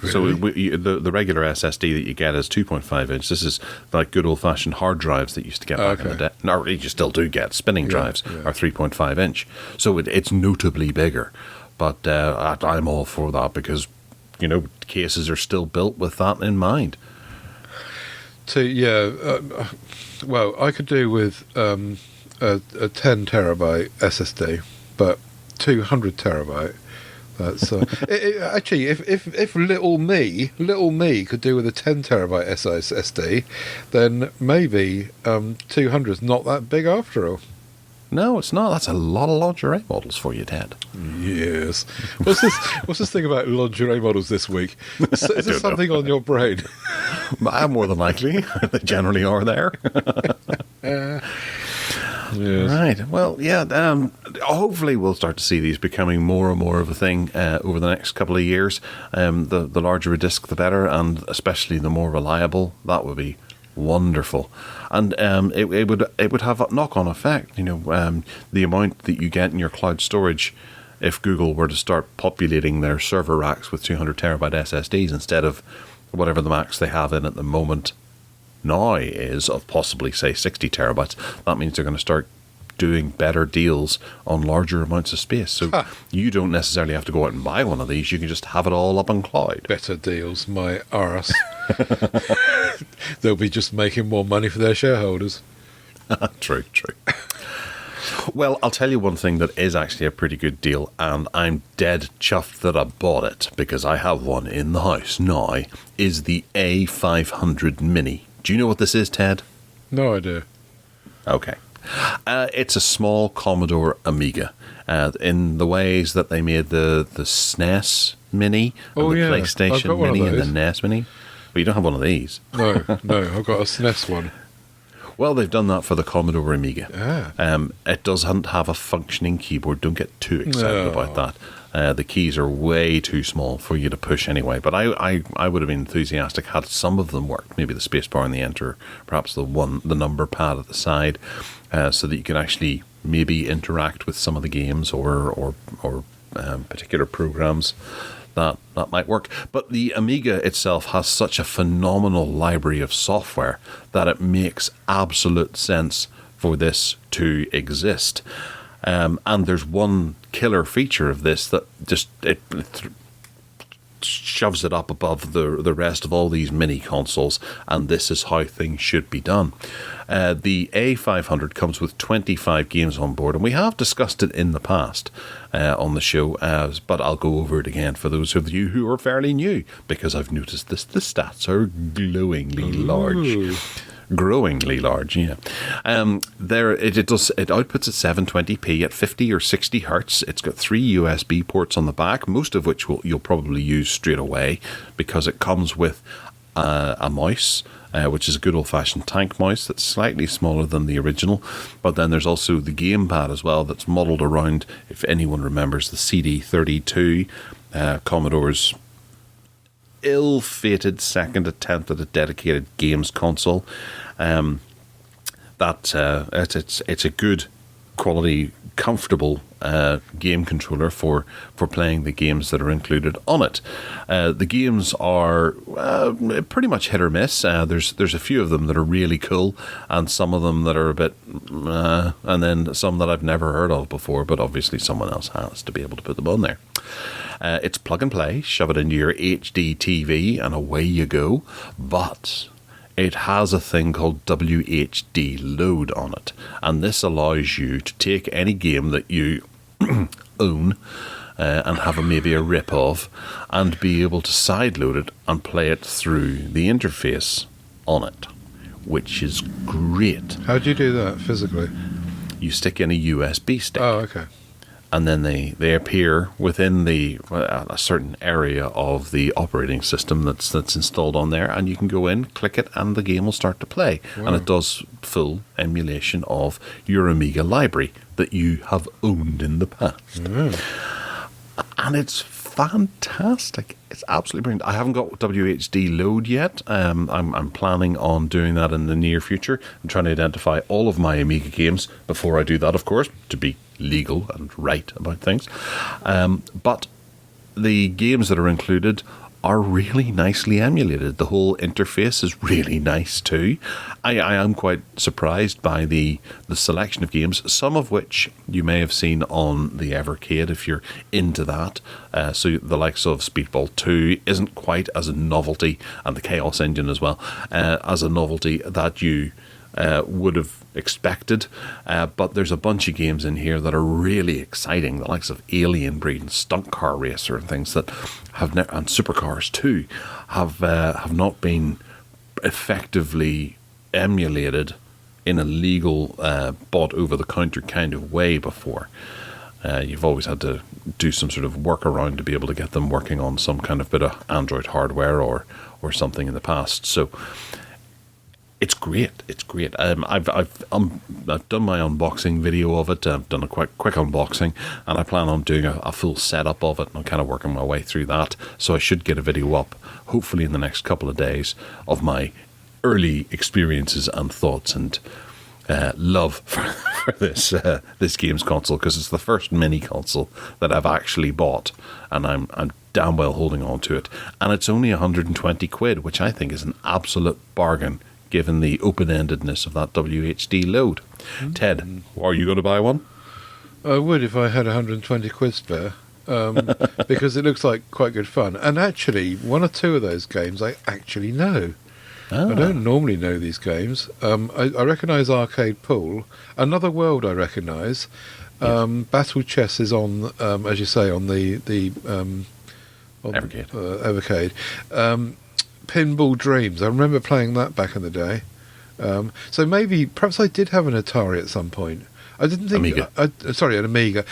Really? So the regular SSD that you get is 2.5 inch. This is like good old-fashioned hard drives that you used to get back in the day. No, you still do get. Spinning drives are 3.5 inch. So it's notably bigger. But I'm all for that because, cases are still built with that in mind. Well, I could do with a 10 terabyte SSD, but 200 terabyte. That's actually, if little me could do with a 10 terabyte SSD, then maybe 200 is not that big after all. No, it's not. That's a lot of lingerie models for you, Ted. Yes. What's this thing about lingerie models this week? Is there something on your brain? More than likely, they generally are there. Yes. Right. Well, hopefully we'll start to see these becoming more and more of a thing over the next couple of years. The larger a disc, the better, and especially the more reliable. That would be wonderful. And it would have a knock-on effect. The amount that you get in your cloud storage, if Google were to start populating their server racks with 200 terabyte SSDs instead of whatever the max they have in at the moment now is of possibly, say, 60 terabytes, that means they're going to start doing better deals on larger amounts of space. So you don't necessarily have to go out and buy one of these. You can just have it all up on cloud. Better deals, my arse. They'll be just making more money for their shareholders. True. Well, I'll tell you one thing that is actually a pretty good deal, and I'm dead chuffed that I bought it, because I have one in the house now, is the A500 Mini. Do you know what this is, Ted? No idea. Okay. It's a small Commodore Amiga, in the ways that they made the SNES Mini, and the PlayStation Mini, and the NES Mini. But you don't have one of these. No, I've got a SNES one. Well, they've done that for the Commodore Amiga. It doesn't have a functioning keyboard. Don't get too excited about that. The keys are way too small for you to push anyway. But I would have been enthusiastic had some of them worked. Maybe the spacebar and the enter, perhaps the number pad at the side, so that you can actually maybe interact with some of the games or particular programs. That might work. But the Amiga itself has such a phenomenal library of software that it makes absolute sense for this to exist. And there's one killer feature of this that just it shoves it up above the rest of all these mini consoles, and this is how things should be done. The A500 comes with 25 games on board, and we have discussed it in the past on the show, but I'll go over it again for those of you who are fairly new, because I've noticed the stats are glowingly large. Growingly large, yeah. It outputs at 720p at 50 or 60 hertz. It's got 3 USB ports on the back, most of which you'll probably use straight away, because it comes with a mouse, which is a good old-fashioned tank mouse that's slightly smaller than the original. But then there's also the gamepad as well that's modelled around, if anyone remembers, the CD32, Commodore's ill-fated second attempt at a dedicated games console. It's a good quality, comfortable game controller for playing the games that are included on it. The games are pretty much hit or miss. There's a few of them that are really cool, and some of them that are a bit and then some that I've never heard of before, but obviously someone else has to be able to put them on there. It's plug and play, shove it into your HD TV and away you go. But it has a thing called WHD load on it, and this allows you to take any game that you own and have maybe a rip of, and be able to sideload it and play it through the interface on it, which is great. How do you do that physically? You stick in a USB stick. Oh, okay. And then they appear within a certain area of the operating system that's installed on there, and you can go in, click it, and the game will start to play. Wow. And it does full emulation of your Amiga library that you have owned in the past. Mm. And it's fantastic. It's absolutely brilliant. I haven't got WHD load yet. I'm planning on doing that in the near future. I'm trying to identify all of my Amiga games before I do that, of course, to be legal and right about things. But the games that are included are really nicely emulated. The whole interface is really nice too. I am quite surprised by the selection of games, some of which you may have seen on the Evercade if you're into that. So the likes of Speedball 2 isn't quite as a novelty, and the Chaos Engine as well, as a novelty that you would have expected, but there's a bunch of games in here that are really exciting, the likes of Alien Breed and Stunt Car Racer and things that have and Supercars too have not been effectively emulated in a legal bought over the counter kind of way before. You've always had to do some sort of workaround to be able to get them working on some kind of bit of Android hardware or something in the past. So it's great. It's great. I've done my unboxing video of it. I've done a quick unboxing, and I plan on doing a full setup of it. And I'm kind of working my way through that, so I should get a video up, hopefully in the next couple of days, of my early experiences and thoughts and love for this games console, because it's the first mini console that I've actually bought, and I'm damn well holding on to it. And it's only 120 quid, which I think is an absolute bargain, given the open-endedness of that WHD load. Mm-hmm. Ted, are you going to buy one? I would if I had 120 quid spare, because it looks like quite good fun. And actually, one or two of those games I actually know. I don't normally know these games. I recognise Arcade Pool. Another World I recognise. Yes. Battle Chess is on, as you say, on the Evercade. Pinball Dreams. I remember playing that back in the day. So perhaps I did have an Atari at some point. I didn't think. Amiga. An Amiga.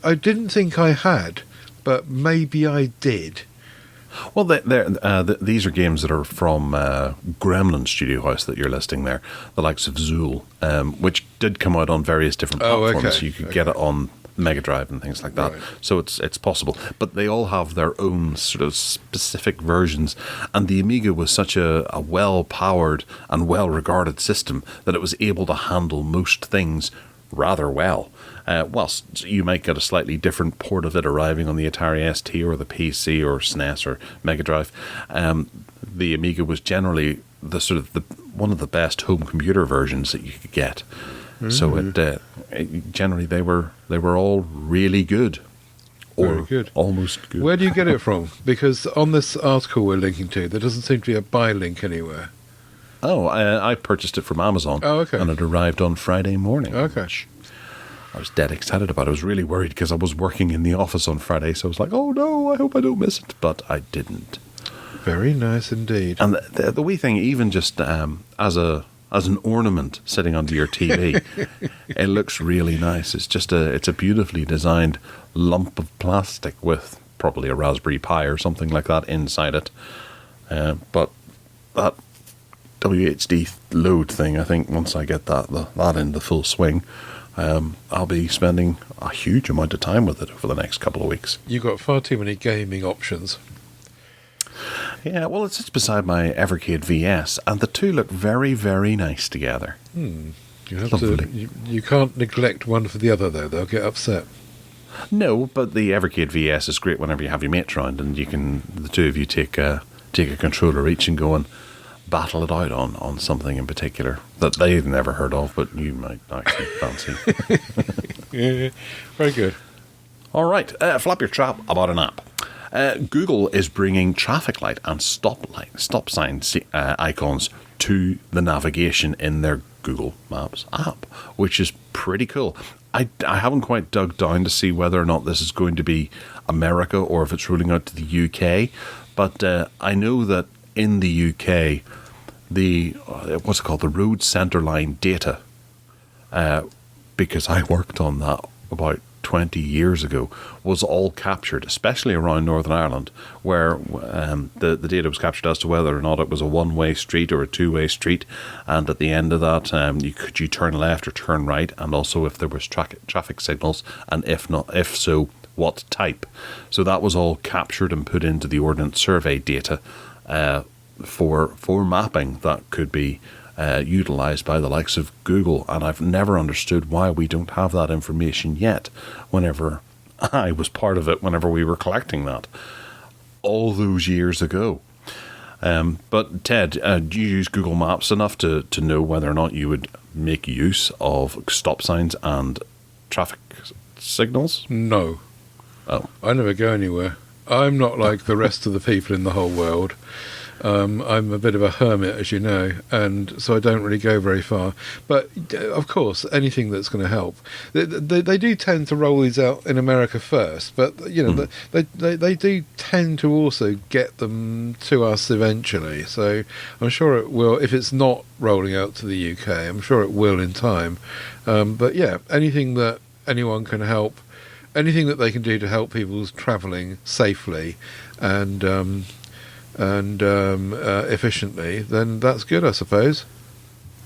I didn't think I had, but maybe I did. Well, these are games that are from Gremlin Studio House that you're listing there, the likes of Zool, which did come out on various different platforms. Okay. So you could get it on Mega Drive and things like that. Right. So it's possible. But they all have their own sort of specific versions. And the Amiga was such a well-powered and well-regarded system that it was able to handle most things rather well. Whilst you might get a slightly different port of it arriving on the Atari ST or the PC or SNES or Mega Drive, the Amiga was generally the sort of one of the best home computer versions that you could get. So generally they were all really good, or Very good. almost good. Where do you get it from? Because on this article we're linking to, there doesn't seem to be a buy link anywhere. Oh, I purchased it from Amazon. Oh, okay. And it arrived on Friday morning. Okay. Which I was dead excited about. I was really worried because I was working in the office on Friday, so I was like, oh no, I hope I don't miss it. But I didn't. Very nice indeed. And the wee thing, even just as an ornament sitting under your TV, it looks really nice. It's a beautifully designed lump of plastic with probably a Raspberry Pi or something like that inside it. But that WHD load thing, I think once I get that in the full swing, I'll be spending a huge amount of time with it over the next couple of weeks. You've got far too many gaming options. Yeah, well, it sits beside my Evercade VS, and the two look very, very nice together. You have Lovely. you can't neglect one for the other, though. They'll get upset. No, but the Evercade VS is great whenever you have your mates around, and the two of you take a controller each and go and battle it out on something in particular that they've never heard of, but you might actually fancy. Yeah, very good. All right, flap your trap about an app. Google is bringing traffic light and stop sign icons to the navigation in their Google Maps app, which is pretty cool. I haven't quite dug down to see whether or not this is going to be America or if it's rolling out to the UK, but I know that in the UK, the road centerline data, because I worked on that about 20 years ago, was all captured, especially around Northern Ireland, where the data was captured as to whether or not it was a one-way street or a two-way street, and at the end of that, you turn left or turn right, and also if there was traffic signals, and if so, what type. So that was all captured and put into the Ordnance Survey data for mapping that could be utilised by the likes of Google, and I've never understood why we don't have that information yet, whenever I was part of it, whenever we were collecting that all those years ago. But Ted, do you use Google Maps enough to know whether or not you would make use of stop signs and traffic signals? No. Oh. I never go anywhere. I'm not like the rest of the people in the whole world. I'm a bit of a hermit, as you know, and so I don't really go very far. But, of course, anything that's going to help. They do tend to roll these out in America first, but, they do tend to also get them to us eventually. So I'm sure it will, if it's not rolling out to the UK, I'm sure it will in time. But, yeah, anything that anyone can help, anything that they can do to help people travelling safely and efficiently, then that's good, I suppose.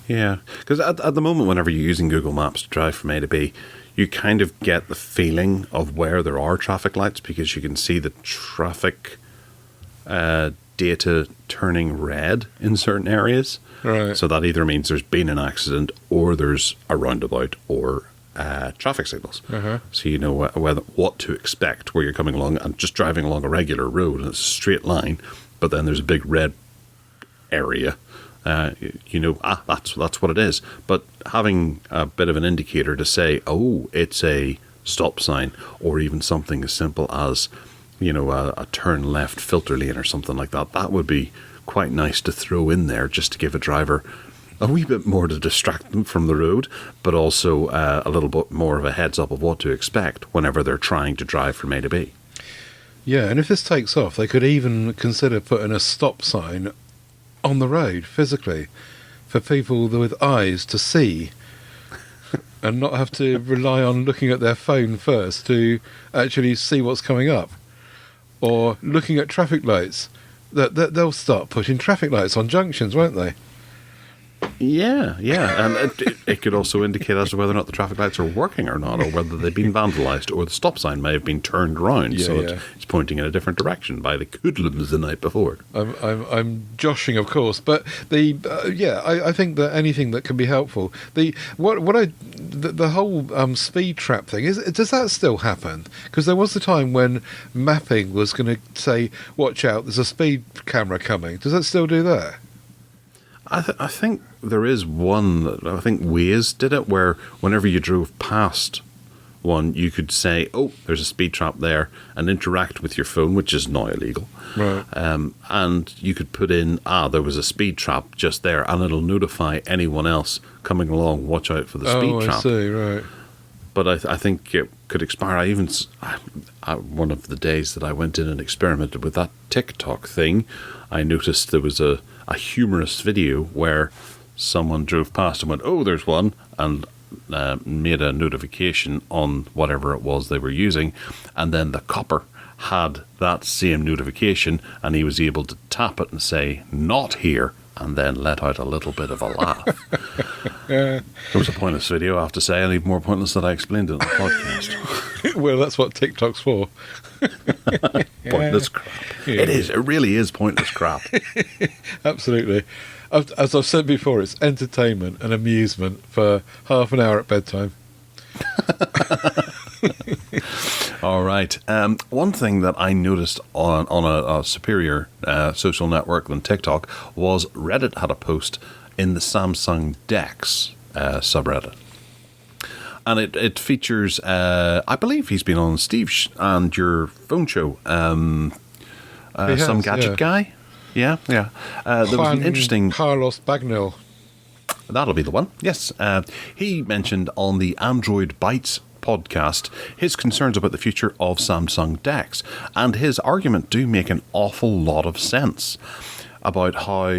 Yeah, because at the moment, whenever you're using Google Maps to drive from A to B, you kind of get the feeling of where there are traffic lights because you can see the traffic data turning red in certain areas. Right. So that either means there's been an accident or there's a roundabout or traffic signals. Uh-huh. So you know what to expect where you're coming along and just driving along a regular road and it's a straight line, but then there's a big red area. That's what it is. But having a bit of an indicator to say, oh, it's a stop sign, or even something as simple as, a turn left filter lane or something like that, that would be quite nice to throw in there just to give a driver a wee bit more to distract them from the road, but also a little bit more of a heads up of what to expect whenever they're trying to drive from A to B. Yeah, and if this takes off, they could even consider putting a stop sign on the road, physically, for people with eyes to see and not have to rely on looking at their phone first to actually see what's coming up. Or looking at traffic lights. They'll start putting traffic lights on junctions, won't they? Yeah, and it could also indicate as to whether or not the traffic lights are working or not, or whether they've been vandalised, or the stop sign may have been turned around, it's pointing in a different direction by the hoodlums the night before. I'm joshing, of course, but I think that anything that can be helpful. The whole speed trap thing does that still happen? Because there was a time when mapping was going to say, "Watch out, there's a speed camera coming." Does that still do that? I think there is one that I think Waze did it, where whenever you drove past one, you could say, "Oh, there's a speed trap there," and interact with your phone, which is now illegal. Right. And you could put in, there was a speed trap just there, and it'll notify anyone else coming along, watch out for the speed trap. I see, right. But I think it could expire. One of the days that I went in and experimented with that TikTok thing, I noticed there was a humorous video where someone drove past and went, "Oh, there's one," and made a notification on whatever it was they were using, and then the copper had that same notification, and he was able to tap it and say, "Not here," and then let out a little bit of a laugh. It was a pointless video, I have to say, and even more pointless than I explained it in the podcast. Well, that's what TikTok's for. Pointless crap. Yeah. It is. It really is pointless crap. Absolutely. As I've said before, it's entertainment and amusement for half an hour at bedtime. All right. One thing that I noticed on a superior social network than TikTok was Reddit had a post in the Samsung Dex subreddit. And it features, I believe he's been on Steve and your phone show, Some Gadget Guy. Yeah. There was an interesting... Carlos Bagnell. That'll be the one, yes. He mentioned on the Android Bytes podcast his concerns about the future of Samsung Dex, and his argument do make an awful lot of sense about how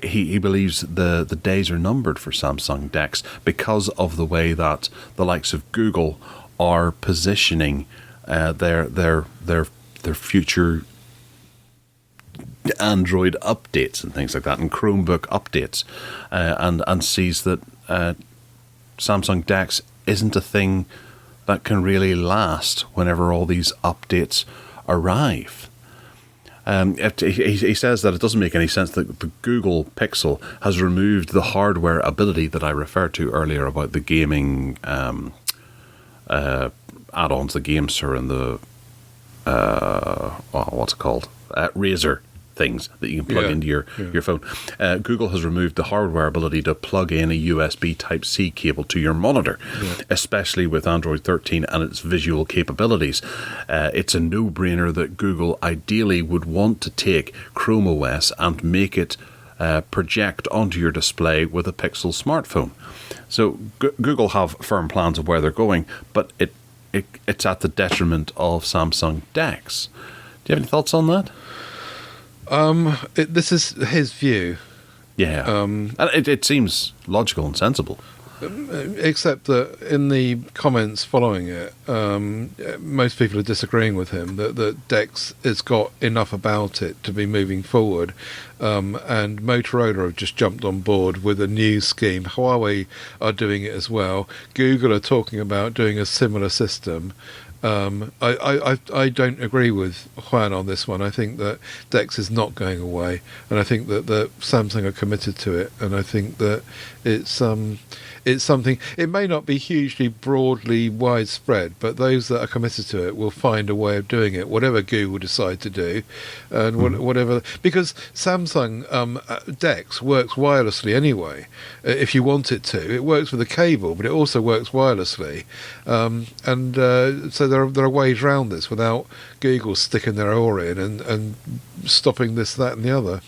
he believes the days are numbered for Samsung Dex because of the way that the likes of Google are positioning their future Android updates and things like that, and Chromebook updates, and sees that Samsung Dex isn't a thing that can really last whenever all these updates arrive. He says that it doesn't make any sense that the Google Pixel has removed the hardware ability that I referred to earlier about the gaming add-ons, the GameSir and the what's it called? Razer things that you can plug into your phone. Google has removed the hardware ability to plug in a USB Type-C cable to your monitor, especially with Android 13 and its visual capabilities. It's a no-brainer that Google ideally would want to take Chrome OS and make it project onto your display with a Pixel smartphone. So Google have firm plans of where they're going, but it's at the detriment of Samsung Dex. Do you have any thoughts on that? This is his view. Yeah. And it seems logical and sensible. Except that in the comments following it, most people are disagreeing with him that Dex has got enough about it to be moving forward, and Motorola have just jumped on board with a new scheme. Huawei are doing it as well. Google are talking about doing a similar system. I don't agree with Juan on this one. I think that Dex is not going away, and I think that Samsung are committed to it, and I think that it's something. It may not be hugely broadly widespread, but those that are committed to it will find a way of doing it, whatever Google decide to do, and whatever, because Samsung Dex works wirelessly anyway. If you want it to, it works with a cable, but it also works wirelessly, so there are ways around this without Google sticking their oar in and stopping this, that, and the other.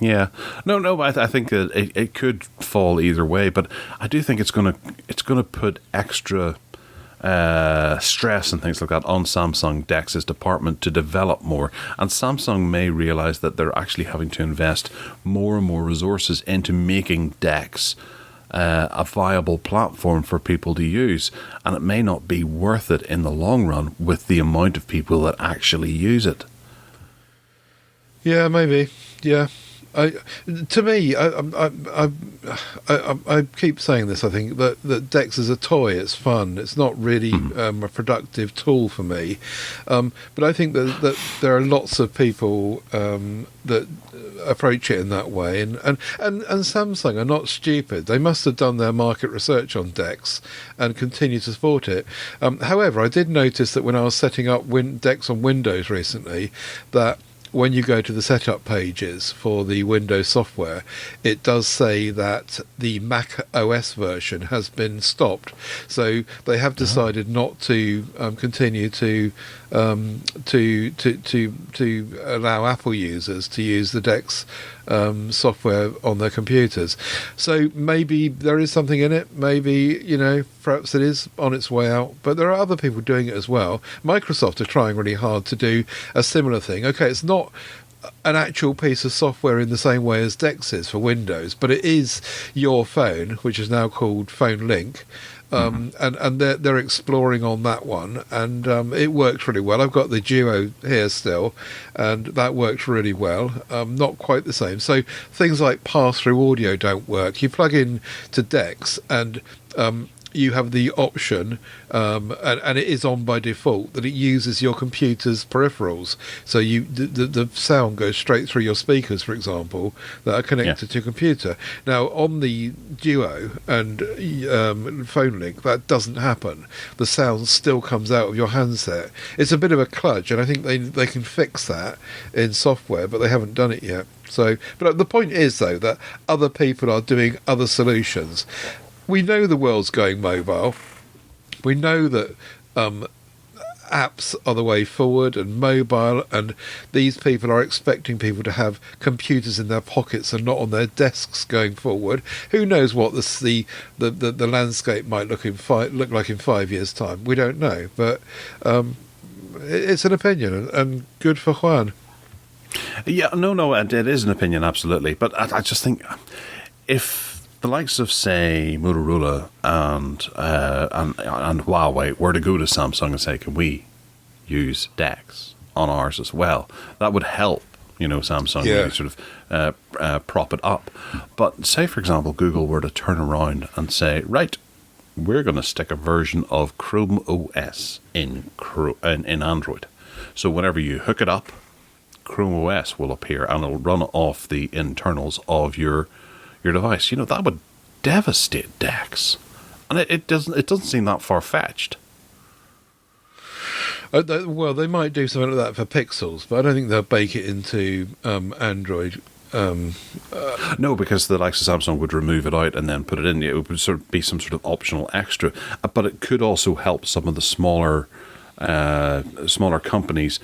Yeah. No. I think that it could fall either way, but I do think it's gonna put extra stress and things like that on Samsung Dex's department to develop more, and Samsung may realize that they're actually having to invest more and more resources into making Dex a viable platform for people to use, and it may not be worth it in the long run with the amount of people that actually use it. Yeah, maybe. Yeah. To me, I keep saying this. I think that Dex is a toy. It's fun. It's not really a productive tool for me. But I think that there are lots of people that approach it in that way, and Samsung are not stupid. They must have done their market research on Dex and continue to support it. However, I did notice that when I was setting up Dex on Windows recently, that when you go to the setup pages for the Windows software, it does say that the Mac OS version has been stopped. So they have decided not to continue to allow Apple users to use the Dex software on their computers. So maybe there is something in it. Maybe, perhaps it is on its way out. But there are other people doing it as well. Microsoft are trying really hard to do a similar thing. Okay, it's not an actual piece of software in the same way as Dex is for Windows, but it is your phone, which is now called Phone Link. And they're exploring on that one, and it works really well. I've got the Duo here still, and that works really well. Not quite the same. So things like pass-through audio don't work. You plug in to Dex, and you have the option, and it is on by default, that it uses your computer's peripherals. So the sound goes straight through your speakers, for example, that are connected to your computer. Now, on the Duo and Phone Link, that doesn't happen. The sound still comes out of your handset. It's a bit of a kludge, and I think they can fix that in software, but they haven't done it yet. So, but the point is, though, that other people are doing other solutions. We know the world's going mobile. We know that apps are the way forward, and mobile, and these people are expecting people to have computers in their pockets and not on their desks going forward. Who knows what the landscape might look like in 5 years' time? We don't know, but it's an opinion, and good for Juan. Yeah, no, it is an opinion, absolutely. But I just think if the likes of, say, Motorola and Huawei were to go to Samsung and say, can we use Dex on ours as well? That would help, Samsung really sort of prop it up. But say, for example, Google were to turn around and say, right, we're going to stick a version of Chrome OS in Android. So whenever you hook it up, Chrome OS will appear and it'll run off the internals of your device. That would devastate Dex, and it doesn't seem that far-fetched. Well, they might do something like that for Pixels, but I don't think they'll bake it into Android. No, because the likes of Samsung would remove it out and then put it in. It would sort of be some sort of optional extra, but it could also help some of the smaller companies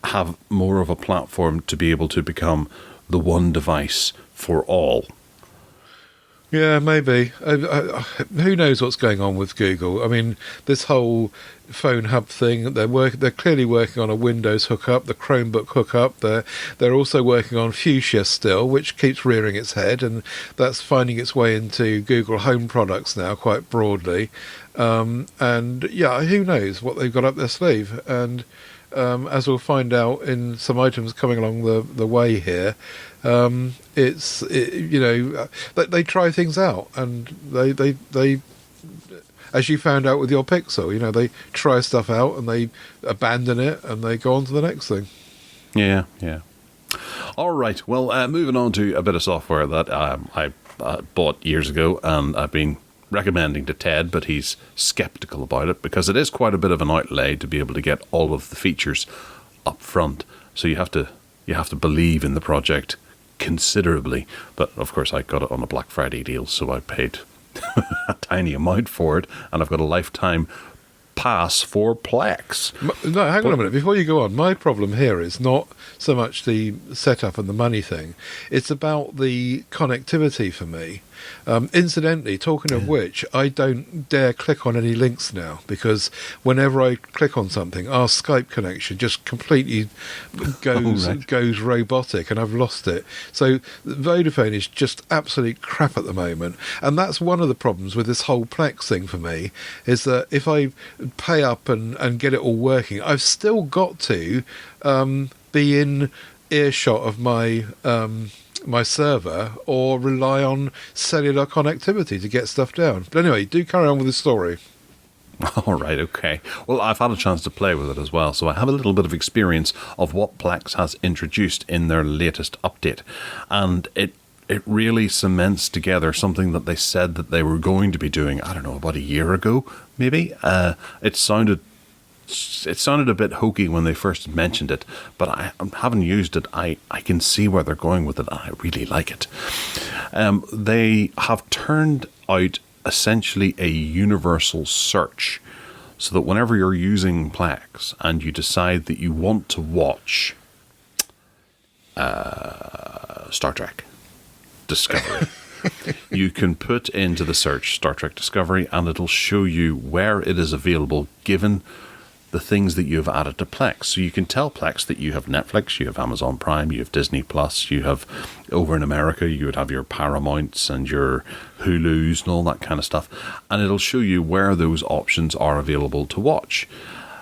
have more of a platform to be able to become the one device for all. Yeah, maybe. Who knows what's going on with Google? I mean, this whole phone hub thing, they're clearly working on a Windows hookup, the Chromebook hookup. They're also working on Fuchsia still, which keeps rearing its head, and that's finding its way into Google Home products now quite broadly. And yeah, who knows what they've got up their sleeve? And as we'll find out in some items coming along the way here, they try things out, and they as you found out with your Pixel, they try stuff out and they abandon it and they go on to the next thing. Yeah. All right. Well, moving on to a bit of software that I bought years ago, and I've been recommending to Ted, but he's skeptical about it because it is quite a bit of an outlay to be able to get all of the features up front. So you have to believe in the project considerably. But of course, I got it on a Black Friday deal, so I paid a tiny amount for it, and I've got a lifetime pass for Plex. No, hang on a minute. Before you go on, my problem here is not so much the setup and the money thing. It's about the connectivity for me. Incidentally, talking of which, I don't dare click on any links now, because whenever I click on something, our Skype connection just completely goes robotic, and I've lost it. So Vodafone is just absolute crap at the moment, and that's one of the problems with this whole Plex thing for me, is that if I pay up and get it all working, I've still got to be in earshot of my my server or rely on cellular connectivity to get stuff down. But anyway, do carry on with the story. All right, okay. Well, I've had a chance to play with it as well, so I have a little bit of experience of what Plex has introduced in their latest update. And it really cements together something that they said that they were going to be doing, I don't know, about a year ago, maybe. It sounded a bit hokey when they first mentioned it, but I haven't used it. I can see where they're going with it, and I really like it. They have turned out essentially a universal search, so that whenever you're using Plex and you decide that you want to watch Star Trek Discovery, you can put into the search Star Trek Discovery, and it'll show you where it is available given the things that you've added to Plex. So you can tell Plex that you have Netflix, you have Amazon Prime, you have Disney Plus, you have, over in America, you would have your Paramounts and your Hulus and all that kind of stuff. And it'll show you where those options are available to watch.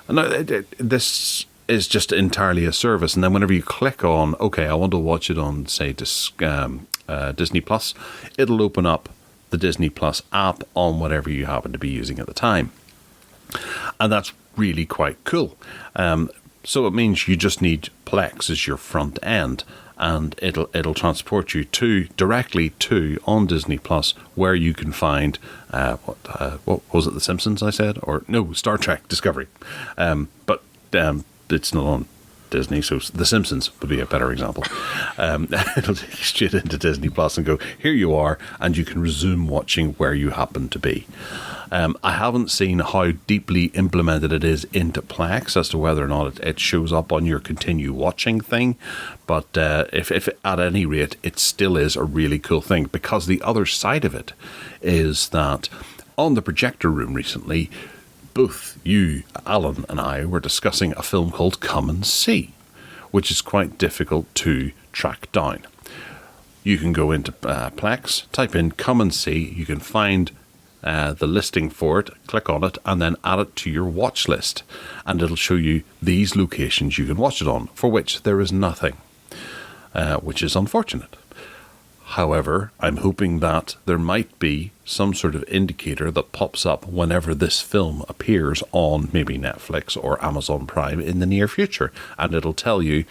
And now, this is just entirely a service. And then whenever you click on, okay, I want to watch it on, say, Disney Plus, it'll open up the Disney Plus app on whatever you happen to be using at the time. And that's really quite cool. So it means you just need Plex as your front end, and it'll transport you directly to on Disney Plus, where you can find what was it, The Simpsons? I said, or no, Star Trek Discovery. But it's not on Disney, so The Simpsons would be a better example. It'll take you straight into Disney Plus and go, here you are, and you can resume watching where you happen to be. I haven't seen how deeply implemented it is into Plex as to whether or not it shows up on your continue watching thing, but if at any rate, it still is a really cool thing, because the other side of it is that on the projector room recently, both you, Alan, and I were discussing a film called Come and See, which is quite difficult to track down. You can go into Plex, type in Come and See, you can find the listing for it, click on it, and then add it to your watch list, and it'll show you these locations you can watch it on, for which there is nothing, which is unfortunate. However, I'm hoping that there might be some sort of indicator that pops up whenever this film appears on maybe Netflix or Amazon Prime in the near future, and it'll tell you,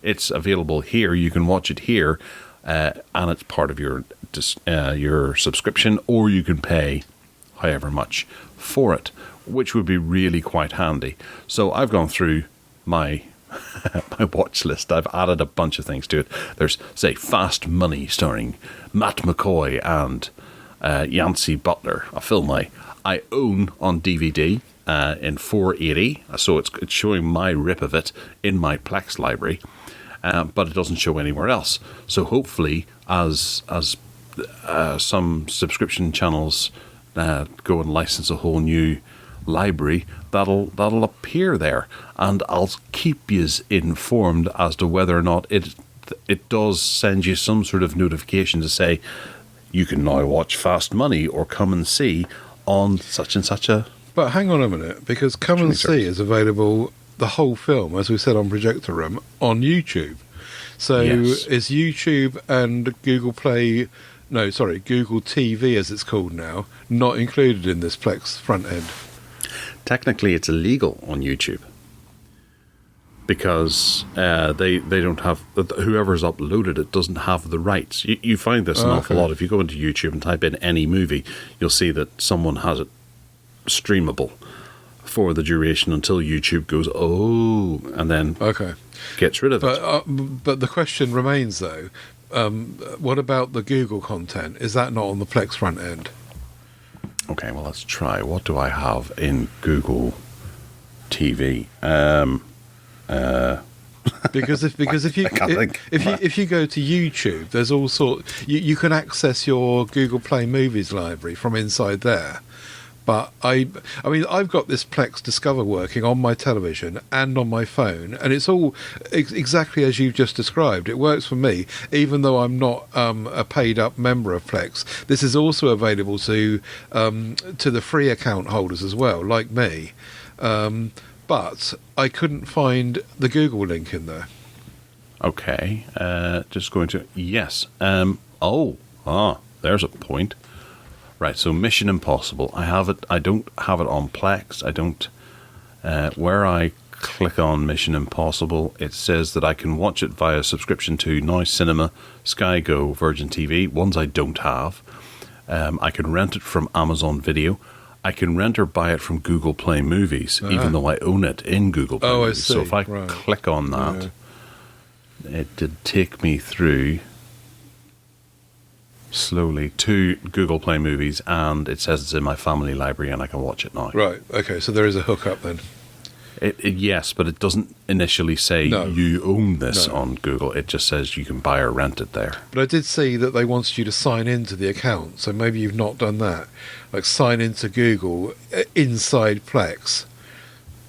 it's available here, you can watch it here, and it's part of your subscription, or you can pay however much for it, which would be really quite handy. So I've gone through my my watch list. I've added a bunch of things to it. There's, say, Fast Money starring Matt McCoy and Yancey Butler, a film I own on DVD in 480, so it's showing my rip of it in my Plex library, but it doesn't show anywhere else. So hopefully, as some subscription channels go and license a whole new library, that'll appear there, and I'll keep you informed as to whether or not it does send you some sort of notification to say you can now watch Fast Money or Come and See on such and such a. But hang on a minute, because Come and See is available, the whole film, as we said on Projector Room, on YouTube. So Yes. Is YouTube and Google TV, as it's called now, not included in this Plex front end? Technically, it's illegal on YouTube because they don't have, whoever's uploaded it doesn't have the rights. You find this an awful lot. If you go into YouTube and type in any movie, you'll see that someone has it streamable for the duration until YouTube goes, and then gets rid of it. But the question remains, though, what about the Google content? Is that not on the Plex front end? Okay, well, let's try. What do I have in Google TV? Because if you go to YouTube, there's all sorts. You can access your Google Play Movies library from inside there. But I mean, I've got this Plex Discover working on my television and on my phone, and it's all exactly as you've just described. It works for me, even though I'm not a paid-up member of Plex. This is also available to the free account holders as well, like me. But I couldn't find the Google link in there. Okay. Just going to yes. There's a point. Right. So Mission Impossible. I have it. I don't have it on Plex. I don't. Where I click on Mission Impossible, it says that I can watch it via subscription to Now Cinema, Sky Go, Virgin TV, ones I don't have. I can rent it from Amazon Video. I can rent or buy it from Google Play Movies, even though I own it in Google Play Movies. I see. So if I click on that, it did take me through slowly to Google Play Movies, and it says it's in my family library and I can watch it now. Right, okay, so there is a hookup then. Yes, but it doesn't initially say you own this on Google. It just says you can buy or rent it there. But I did see that they wanted you to sign into the account, so maybe you've not done that. Like sign into Google inside Plex.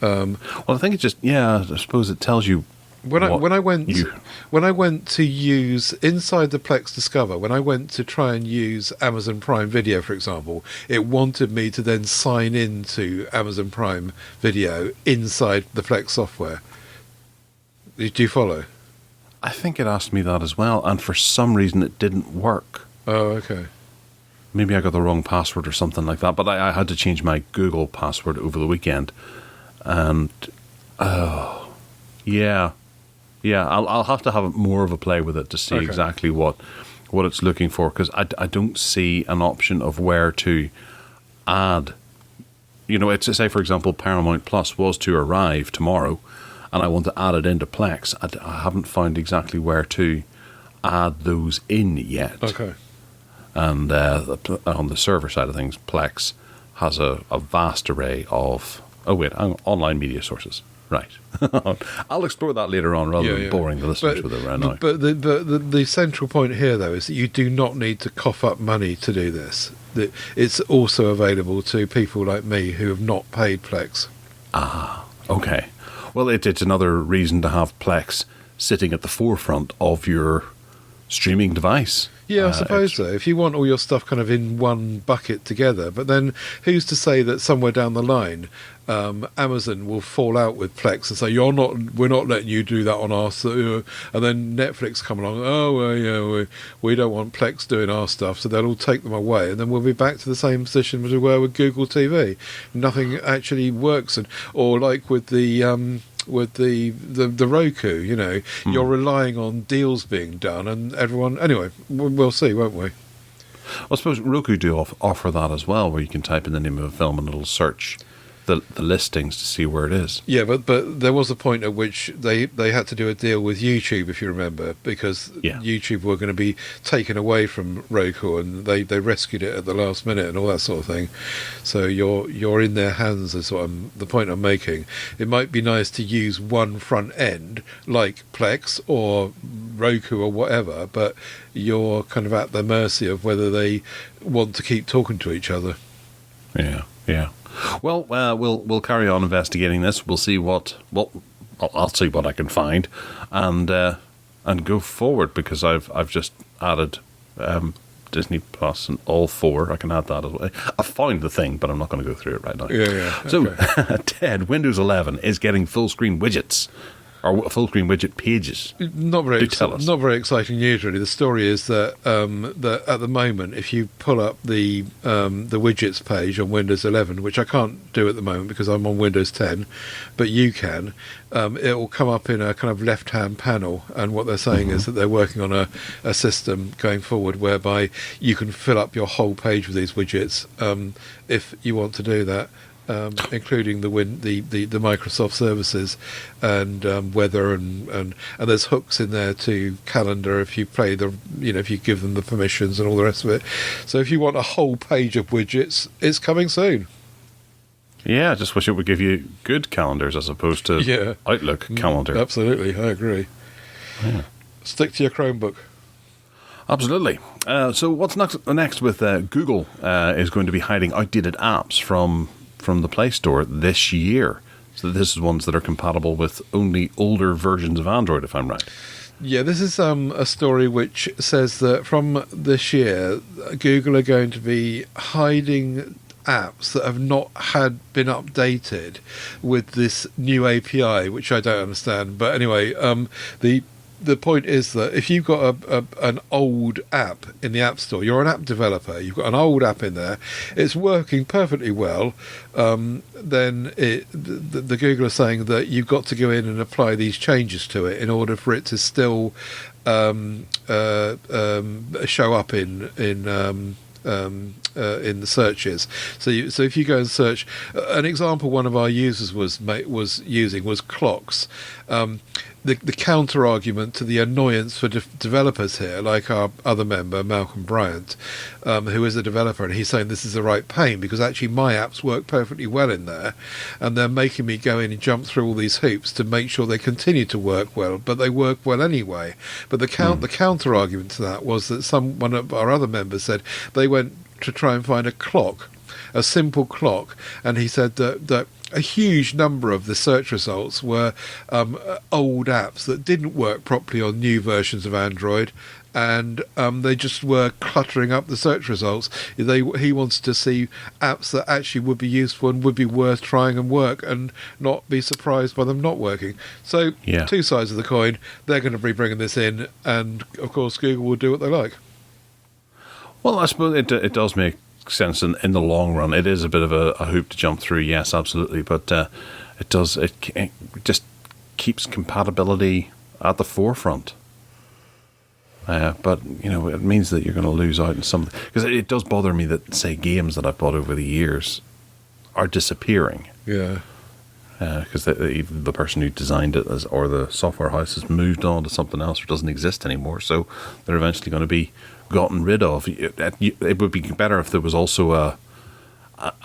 Well, I think it just, I suppose it tells you when I went to use inside the Plex Discover, when I went to try and use Amazon Prime Video, for example, it wanted me to then sign into Amazon Prime Video inside the Plex software. Do you follow? I think it asked me that as well, and for some reason it didn't work. Oh, okay. Maybe I got the wrong password or something like that, but I had to change my Google password over the weekend, and I'll have to have more of a play with it to see exactly what it's looking for, because I don't see an option of where to add. It's to say, for example, Paramount Plus was to arrive tomorrow, and I want to add it into Plex. I haven't found exactly where to add those in yet. Okay. And on the server side of things, Plex has a vast array of online media sources. Right. I'll explore that later on rather than boring the listeners with it right now. But the central point here, though, is that you do not need to cough up money to do this. It's also available to people like me who have not paid Plex. Ah, okay. Well, it's another reason to have Plex sitting at the forefront of your streaming device. Yeah, I suppose so. If you want all your stuff kind of in one bucket together, but then who's to say that somewhere down the line, Amazon will fall out with Plex and say we're not letting you do that on our, and then Netflix come along. We don't want Plex doing our stuff, so they'll all take them away, and then we'll be back to the same position as we were with Google TV. Nothing actually works, or like with the Roku, you're relying on deals being done, and everyone. Anyway, we'll see, won't we? Well, I suppose Roku do offer that as well, where you can type in the name of a film and it'll search the listings to see where it is. Yeah, but there was a point at which they had to do a deal with YouTube, if you remember, because YouTube were going to be taken away from Roku, and they rescued it at the last minute and all that sort of thing. So you're in their hands is the point I'm making. It might be nice to use one front end like Plex or Roku or whatever, but you're kind of at the mercy of whether they want to keep talking to each other. Yeah. Well, we'll carry on investigating this. We'll see I'll see what I can find, and go forward, because I've just added Disney Plus and all four. I can add that as well. I found the thing, but I'm not going to go through it right now. Yeah. Okay. So, Ted, Windows 11 is getting full screen widgets. Or full screen widget pages. Not very exciting news, really. The story is that that at the moment, if you pull up the widgets page on Windows 11, which I can't do at the moment because I'm on Windows 10, but you can, it will come up in a kind of left-hand panel. And what they're saying is that they're working on a system going forward whereby you can fill up your whole page with these widgets if you want to do that. Including the Microsoft services and weather and there's hooks in there to calendar if you play if you give them the permissions and all the rest of it. So if you want a whole page of widgets, it's coming soon. Yeah, I just wish it would give you good calendars as opposed to Outlook calendar. Absolutely, I agree. Yeah. Stick to your Chromebook. Absolutely. So what's next with Google is going to be hiding outdated apps from the Play Store this year. So this is ones that are compatible with only older versions of Android, if I'm right. Yeah, this is a story which says that from this year, Google are going to be hiding apps that have not been updated with this new API, which I don't understand. But anyway, the point is that if you've got an old app in the App Store, you're an app developer, you've got an old app in there, it's working perfectly well, then the Google are saying that you've got to go in and apply these changes to it in order for it to still show up in the searches. So if you go and search, an example one of our users was using was clocks. The counter argument to the annoyance for developers here, like our other member Malcolm Bryant, who is a developer, and he's saying this is the right pain because actually my apps work perfectly well in there, and they're making me go in and jump through all these hoops to make sure they continue to work well, but they work well anyway. But the counter argument to that was that one of our other members said they went to try and find a simple clock, and he said that a huge number of the search results were old apps that didn't work properly on new versions of Android, and they just were cluttering up the search results. He wanted to see apps that actually would be useful and would be worth trying and work, and not be surprised by them not working. So, two sides of the coin. They're going to be bringing this in, and of course Google will do what they like. Well, I suppose it does make sense in the long run. It is a bit of a hoop to jump through, yes, absolutely, but it just keeps compatibility at the forefront. But it means that you're going to lose out on some, because it does bother me that, say, games that I've bought over the years are disappearing. Yeah. Because the person who designed it or the software house has moved on to something else or doesn't exist anymore, so they're eventually going to be gotten rid of. It would be better if there was also a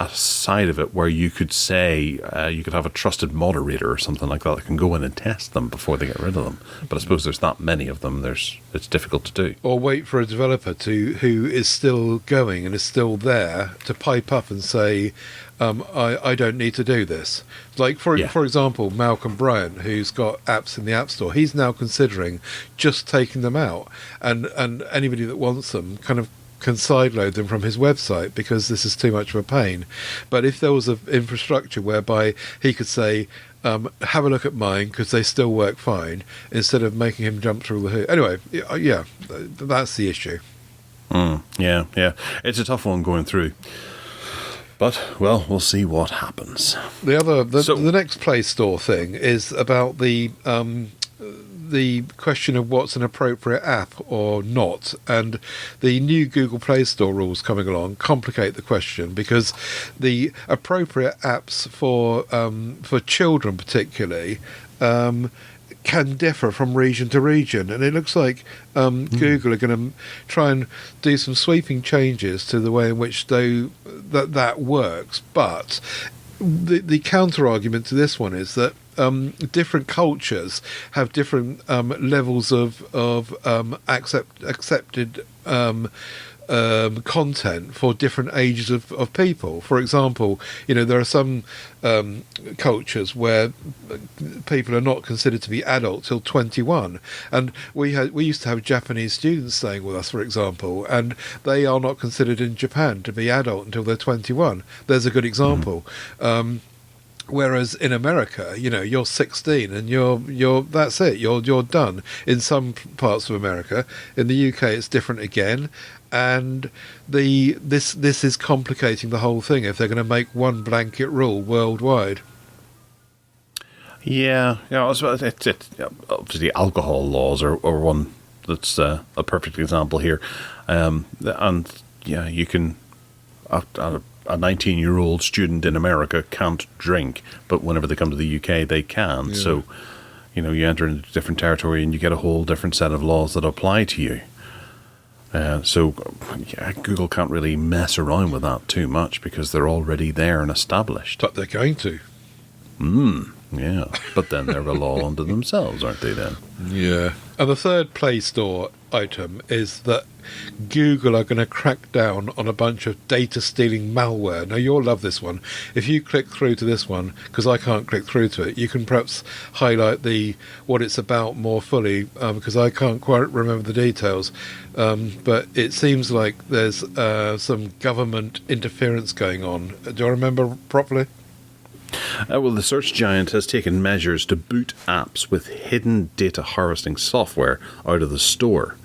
side of it where you could say you could have a trusted moderator or something like that can go in and test them before they get rid of them. But I suppose there's that many of them. It's difficult to do. Or wait for a developer who is still going and is still there to pipe up and say, I don't need to do this. Like, for example, Malcolm Bryant, who's got apps in the App Store, he's now considering just taking them out. And anybody that wants them kind of can sideload them from his website because this is too much of a pain. But if there was an infrastructure whereby he could say, have a look at mine because they still work fine, instead of making him jump through the hoop. Anyway, that's the issue. Yeah. It's a tough one going through. But, well, we'll see what happens. The next Play Store thing is about the question of what's an appropriate app or not, and the new Google Play Store rules coming along complicate the question, because the appropriate apps for children particularly can differ from region to region, and it looks like Google are going to try and do some sweeping changes to the way in which that works. But the counter argument to this one is that different cultures have different levels of accepted content for different ages of people. For example, there are some cultures where people are not considered to be adult till 21, and we used to have Japanese students staying with us, for example, and they are not considered in Japan to be adult until they're 21. There's a good example. Whereas in America, you're 16 and you're that's it. You're done. In some parts of America, in the UK, it's different again, and this is complicating the whole thing if they're going to make one blanket rule worldwide. Yeah. Obviously, alcohol laws are one that's a perfect example here, and you can. A 19-year-old student in America can't drink, but whenever they come to the UK, they can. Yeah. So, you enter into different territory and you get a whole different set of laws that apply to you. Google can't really mess around with that too much because they're already there and established. But they're going to. Yeah. But then they're a law unto themselves, aren't they then? Yeah. And the third Play Store item is that Google are going to crack down on a bunch of data stealing malware. Now, you'll love this one. If you click through to this one, because I can't click through to it, you can perhaps highlight what it's about more fully, because I can't quite remember the details. But it seems like there's some government interference going on. Do I remember properly? Well, the search giant has taken measures to boot apps with hidden data harvesting software out of the store.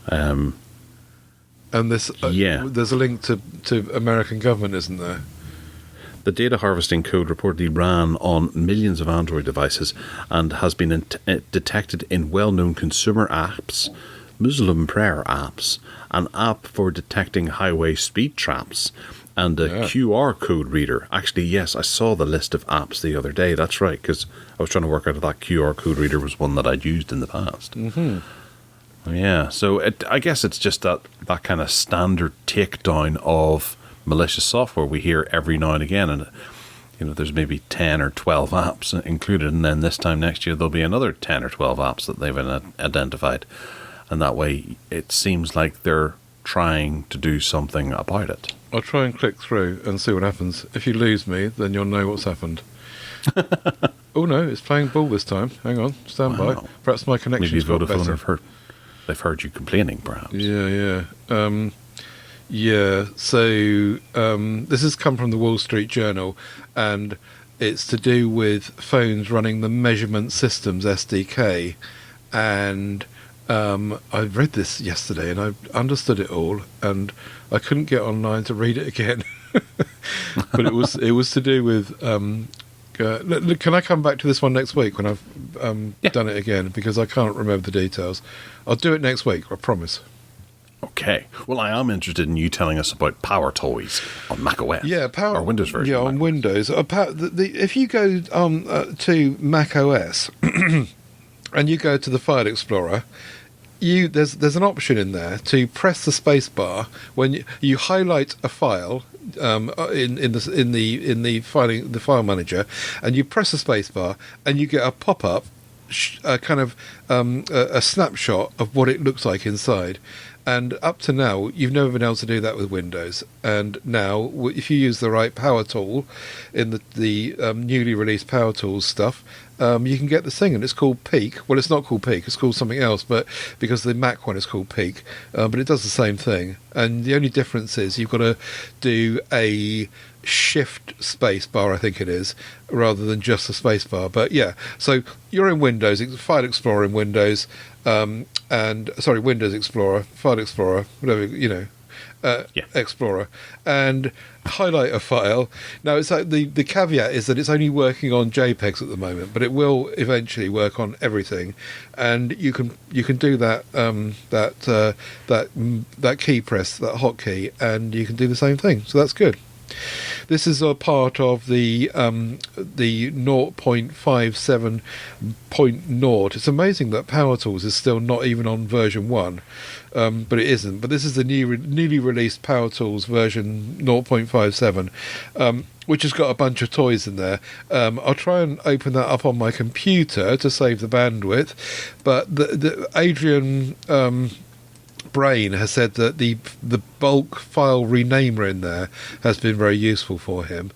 And this, there's a link to American government, isn't there? The data harvesting code reportedly ran on millions of Android devices and has been detected in well-known consumer apps, Muslim prayer apps, an app for detecting highway speed traps, and a QR code reader. Actually, yes, I saw the list of apps the other day. That's right, because I was trying to work out if that QR code reader was one that I'd used in the past. Mm-hmm. Yeah, so I guess it's just that kind of standard takedown of malicious software we hear every now and again. And, there's maybe 10 or 12 apps included, and then this time next year there'll be another 10 or 12 apps that they've identified. And that way it seems like they're trying to do something about it. I'll try and click through and see what happens. If you lose me, then you'll know what's happened. Oh no, it's playing ball this time. Hang on, stand by. Perhaps my connection's got better. Maybe Vodafone they've heard you complaining, perhaps. Yeah. So this has come from the Wall Street Journal, and it's to do with phones running the Measurement Systems SDK. And I read this yesterday, and I understood it all, and I couldn't get online to read it again. But it was to do with. Can I come back to this one next week when I've done it again? Because I can't remember the details. I'll do it next week, I promise. Okay. Well, I am interested in you telling us about Power Toys on macOS. Yeah, or Windows version. Yeah, on Windows. If you go to macOS and you go to the File Explorer, there's an option in there to press the space bar when you highlight a file in the file manager, and you press the space bar and you get a pop-up a snapshot of what it looks like inside. And up to now, you've never been able to do that with Windows. And now, if you use the right Power Tool in the newly released Power Tools stuff, you can get this thing, and it's called Peak. Well, it's not called Peak; it's called something else. But because the Mac one is called Peak, but it does the same thing. And the only difference is you've got to do a Shift space bar, I think it is, rather than just a space bar. But yeah, so you're in Windows, File Explorer in Windows, Windows Explorer, File Explorer, whatever, Explorer, and highlight a file. Now, it's like the caveat is that it's only working on JPEGs at the moment, but it will eventually work on everything, and you can do that key press, that hotkey, and you can do the same thing. So that's good. This is a part of the 0.57.0. It's amazing that Power Tools is still not even on version 1, but it isn't. But this is the newly released Power Tools version 0.57, which has got a bunch of toys in there. I'll try and open that up on my computer to save the bandwidth, but the Adrian Brain has said that the bulk file renamer in there has been very useful for him.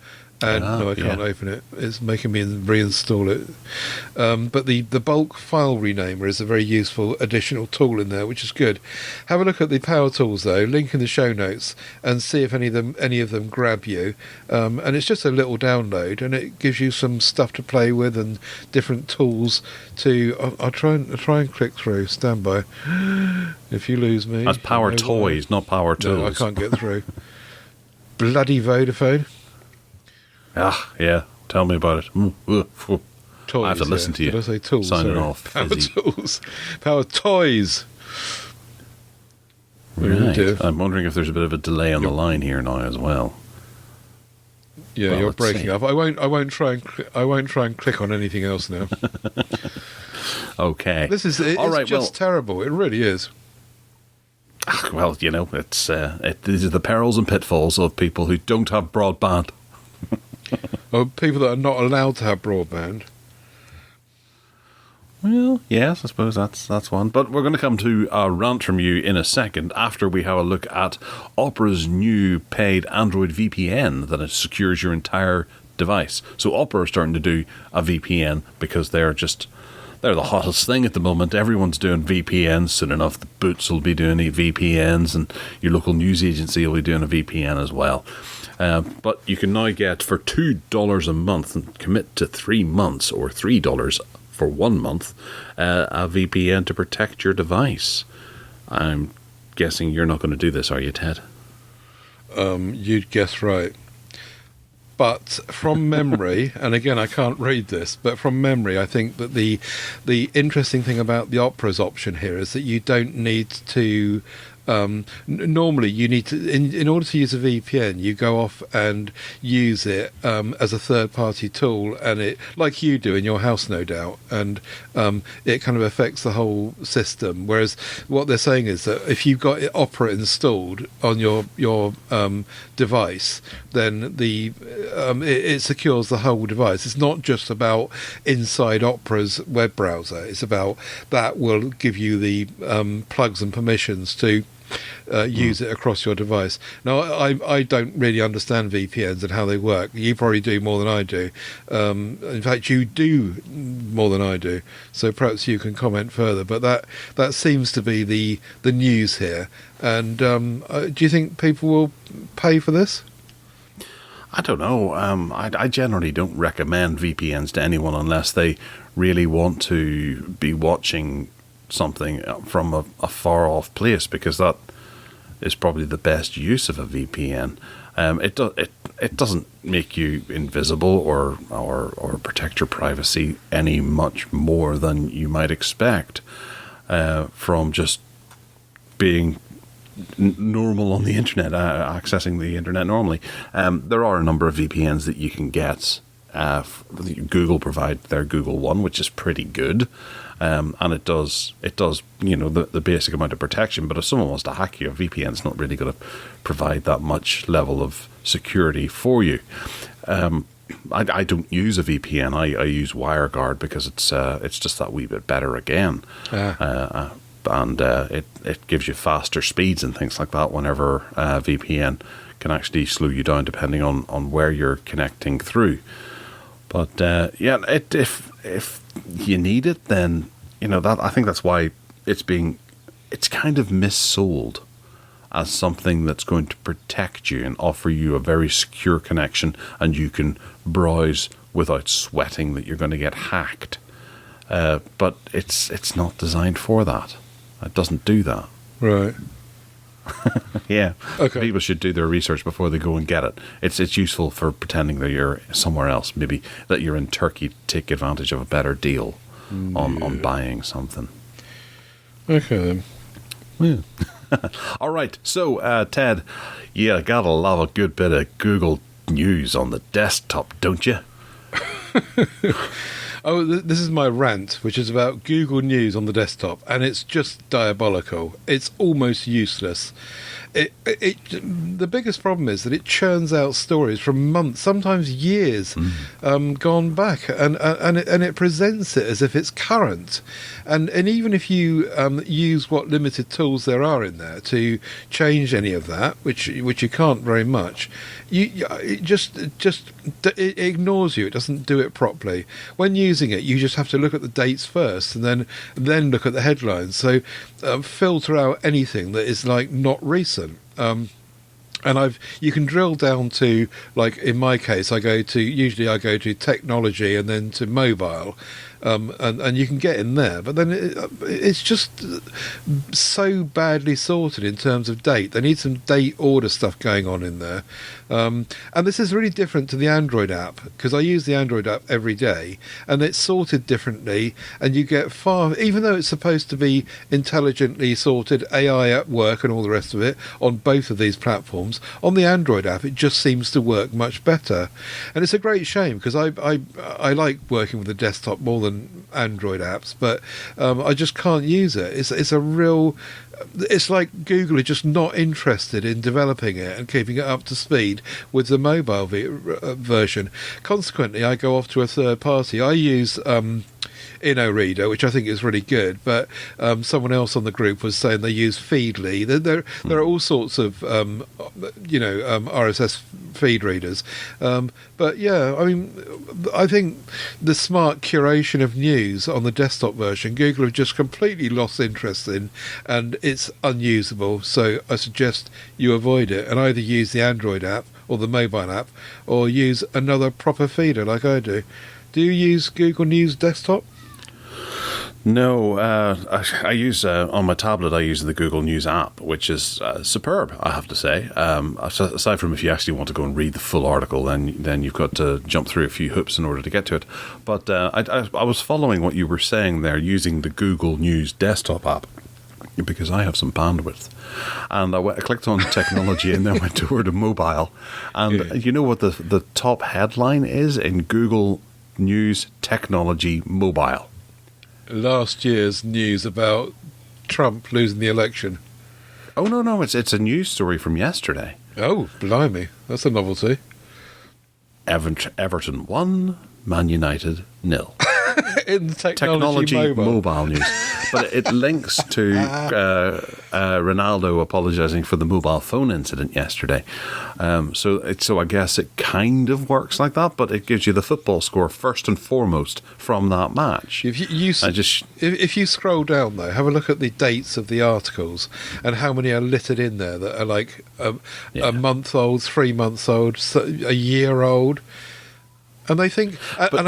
And no, I can't open it. It's making me reinstall it. But the bulk file renamer is a very useful additional tool in there, which is good. Have a look at the Power Tools, though. Link in the show notes, and see if any of them grab you. And it's just a little download, and it gives you some stuff to play with and different tools to. I'll try and click through. Stand by. If you lose me, that's Power Toys, not Power Tools. No, I can't get through. Bloody Vodafone. Ah, yeah. Tell me about it. Toys, I have to listen to you. Did I say tools? Signing off. Power Tools. Power Toys. Right. I'm wondering if there's a bit of a delay on the line here now as well. Yeah, you're breaking up. I won't try and click on anything else now. Okay. It's just terrible. It really is. Well, it's these are the perils and pitfalls of people who don't have broadband. Or people that are not allowed to have broadband. Well, yes, I suppose that's one. But we're going to come to a rant from you in a second after we have a look at Opera's new paid Android VPN that secures your entire device. So Opera are starting to do a VPN because they're they're the hottest thing at the moment. Everyone's doing VPNs. Soon enough, the Boots will be doing VPNs, and your local news agency will be doing a VPN as well. But you can now get for $2 a month and commit to 3 months, or $3 for 1 month, a VPN to protect your device. I'm guessing you're not going to do this, are you, Ted? You'd guess right. But from memory, and again, I can't read this, but from memory, I think that the interesting thing about the Opera's option here is that you don't need to. Normally, you need to, in order to use a VPN, you go off and use it as a third-party tool, and it, like you do in your house, no doubt, and it kind of affects the whole system. Whereas what they're saying is that if you've got Opera installed on your device, then it secures the whole device. It's not just about inside Opera's web browser. It's about that will give you the plugs and permissions to use it across your device. Now, I don't really understand VPNs and how they work. You probably do more than I do. In fact, you do more than I do. So perhaps you can comment further. But that seems to be the news here. And do you think people will pay for this? I don't know. I generally don't recommend VPNs to anyone unless they really want to be watching something from a far off place, because that is probably the best use of a VPN. It doesn't make you invisible or protect your privacy any much more than you might expect from just being normal on the internet, accessing the internet normally. There are a number of VPNs that you can get. Google provide their Google One, which is pretty good. And it does, the basic amount of protection. But if someone wants to hack you, a VPN's not really going to provide that much level of security for you. I don't use a VPN. I use WireGuard because it's just that wee bit better again. And it gives you faster speeds and things like that whenever VPN can actually slow you down depending on where you're connecting through. But if you need it, then that I think that's why it's kind of missold as something that's going to protect you and offer you a very secure connection, and you can browse without sweating that you're going to get hacked. But it's not designed for that. It doesn't do that. Right. Yeah. Okay. People should do their research before they go and get it. It's useful for pretending that you're somewhere else, maybe that you're in Turkey to take advantage of a better deal on buying something. Okay then. Yeah. All right. So, Ted, you gotta love a good bit of Google News on the desktop, don't you? Oh, this is my rant, which is about Google News on the desktop, and it's just diabolical. It's almost useless. The biggest problem is that it churns out stories from months, sometimes years, gone back, and it presents it as if it's current. And even if you use what limited tools there are in there to change any of that, which you can't very much, it just ignores you. It doesn't do it properly. When using it, you just have to look at the dates first, and then look at the headlines. So filter out anything that is like not recent. And you can drill down to, like in my case, I go to technology and then to mobile, and you can get in there, but then it's just so badly sorted in terms of date. They need some date order stuff going on in there, and this is really different to the Android app, because I use the Android app every day, and it's sorted differently, and you get even though it's supposed to be intelligently sorted, AI at work and all the rest of it on both of these platforms, on the Android app it just seems to work much better, and it's a great shame, because I like working with the desktop more than Android apps, but I just can't use it. It's like Google are just not interested in developing it and keeping it up to speed with the mobile version. Consequently, I go off to a third party. I use InnoReader, which I think is really good. But someone else on the group was saying they use Feedly. There are all sorts of RSS feed readers. But yeah, I mean, I think the smart curation of news on the desktop version, Google have just completely lost interest in, and it's unusable. So I suggest you avoid it and either use the Android app or the mobile app, or use another proper feeder like I do. Do you use Google News Desktop? No, I use on my tablet. I use the Google News app, which is superb, I have to say. Aside from if you actually want to go and read the full article, then you've got to jump through a few hoops in order to get to it. But I was following what you were saying there, using the Google News Desktop app, because I have some bandwidth, and I clicked on technology and then went over to mobile, and you know what the top headline is in Google News Technology Mobile? Last year's news about Trump losing the election. Oh no, it's a news story from yesterday. Oh, blimey, that's a novelty. Everton 1, Man United 0. In the technology mobile news. But it links to Ronaldo apologising for the mobile phone incident yesterday. So I guess it kind of works like that, but it gives you the football score first and foremost from that match. If you scroll down though, have a look at the dates of the articles and how many are littered in there that are like a month old, 3 months old, a year old. And I think,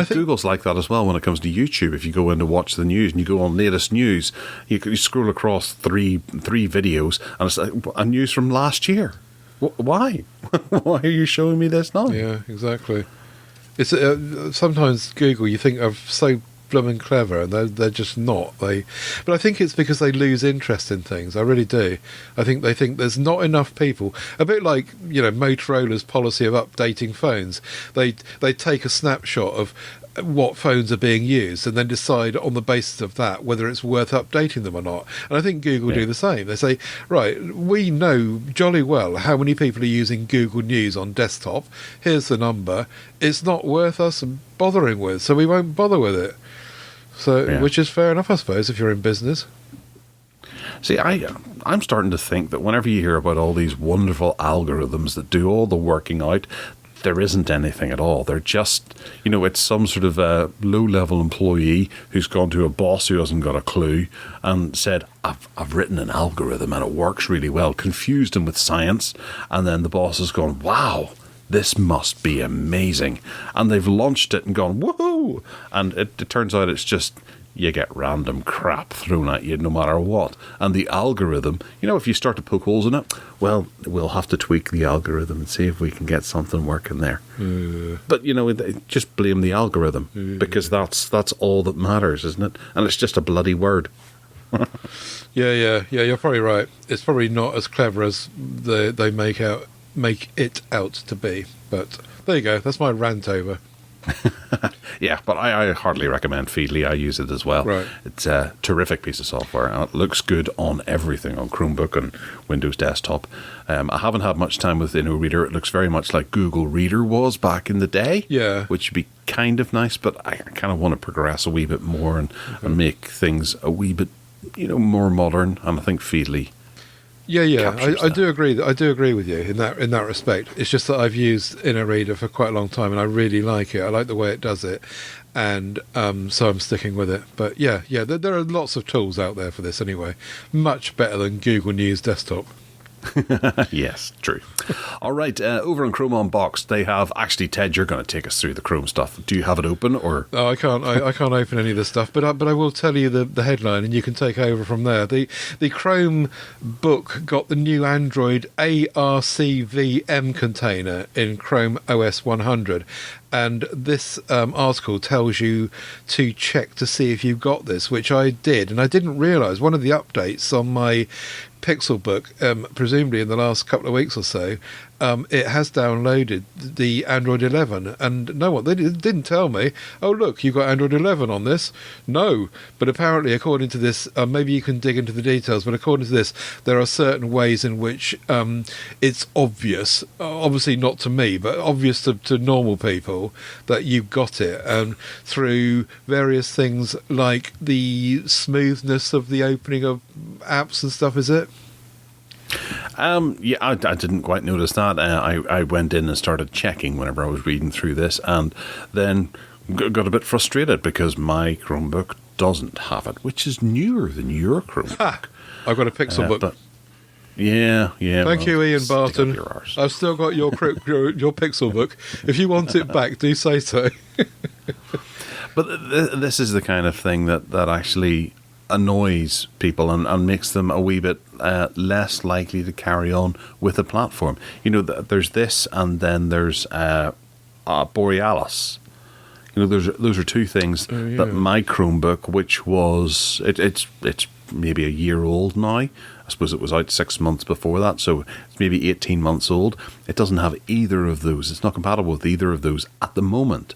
Google's like that as well when it comes to YouTube. If you go in to watch the news and you go on latest news, you scroll across three videos and it's like a news from last year. Why? Why are you showing me this now? Yeah, exactly. It's sometimes Google, you think are so blooming clever, and they're just not. But I think it's because they lose interest in things. I really do. I think they think there's not enough people. A bit like Motorola's policy of updating phones. They take a snapshot of what phones are being used and then decide on the basis of that whether it's worth updating them or not. And I think Google do the same. They say, right, we know jolly well how many people are using Google News on desktop. Here's the number. It's not worth us bothering with, so we won't bother with it. So, which is fair enough, I suppose, if you're in business. See, I'm starting to think that whenever you hear about all these wonderful algorithms that do all the working out, there isn't anything at all. They're just, it's some sort of a low-level employee who's gone to a boss who hasn't got a clue and said, I've written an algorithm and it works really well, confused him with science, and then the boss has gone, wow, this must be amazing. And they've launched it and gone, woohoo! And it turns out it's just, you get random crap thrown at you no matter what. And the algorithm, if you start to poke holes in it, well, we'll have to tweak the algorithm and see if we can get something working there. But, just blame the algorithm because that's all that matters, isn't it? And it's just a bloody word. Yeah, you're probably right. It's probably not as clever as they make it out to be. But there you go. That's my rant over. Yeah, but I hardly recommend Feedly. I use it as well. Right. It's a terrific piece of software, and it looks good on everything, on Chromebook and Windows Desktop. I haven't had much time with InnoReader. It looks very much like Google Reader was back in the day, which would be kind of nice, but I kind of want to progress a wee bit more and make things a wee bit more modern, and I think Feedly I do agree. I do agree with you in that respect. It's just that I've used InnoReader for quite a long time, and I really like it. I like the way it does it, and so I'm sticking with it. But there are lots of tools out there for this anyway. Much better than Google News Desktop. Yes, true. All right, over on Chrome Unboxed, they have actually, Ted, you're going to take us through the Chrome stuff. Do you have it open, or? Oh, I can't. I can't open any of this stuff, but I will tell you the headline, and you can take over from there. The Chrome book got the new Android ARCVM container in Chrome OS 100. And this article tells you to check to see if you've got this, which I did. And I didn't realise one of the updates on my Pixel book, presumably in the last couple of weeks or so, it has downloaded the Android 11, and no one, they didn't tell me, oh look, you've got Android 11 on this. No, but apparently according to this, maybe you can dig into the details, but according to this, there are certain ways in which it's obvious, obviously not to me, but obvious to normal people, that you've got it, through various things like the smoothness of the opening of apps and stuff, is it? Yeah, I didn't quite notice that. I went in and started checking whenever I was reading through this, and then got a bit frustrated because my Chromebook doesn't have it, which is newer than your Chromebook. I've got a Pixel book. But yeah. Thank you, Ian Barton. I've still got your Pixel book. If you want it back, do say so. But this is the kind of thing that actually annoys people and makes them a wee bit less likely to carry on with the platform. You know, there's this, and then there's Borealis. You know, those are two things that my Chromebook, which was it's maybe a year old now. I suppose it was out 6 months before that, so it's maybe 18 months old. It doesn't have either of those. It's not compatible with either of those at the moment.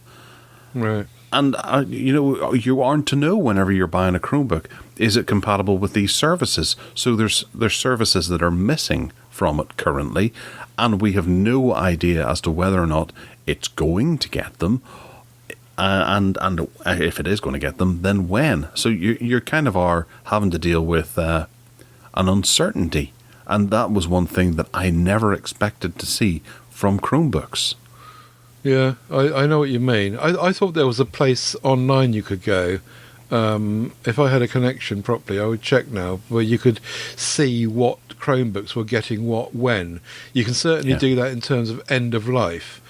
Right. And, you know, you aren't to know whenever you're buying a Chromebook, is it compatible with these services? So there's services that are missing from it currently, and we have no idea as to whether or not it's going to get them, and if it is going to get them, then when. So you kind of are having to deal with an uncertainty, and that was one thing that I never expected to see from Chromebooks. Yeah, I know what you mean. I thought there was a place online you could go. If I had a connection properly, I would check now, where you could see what Chromebooks were getting what when. You can certainly do that in terms of end of life.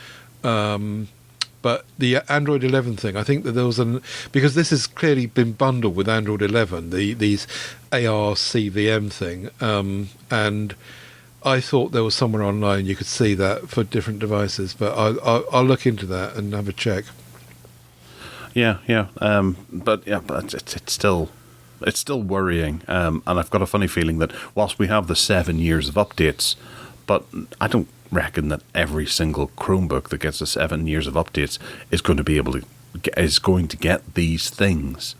But the Android 11 thing, I think that there was because this has clearly been bundled with Android 11, these AR CVM thing, and I thought there was somewhere online you could see that for different devices, but I'll look into that and have a check. Yeah. But it's still worrying, and I've got a funny feeling that whilst we have the 7 years of updates, but I don't reckon that every single Chromebook that gets the 7 years of updates is going to get these things.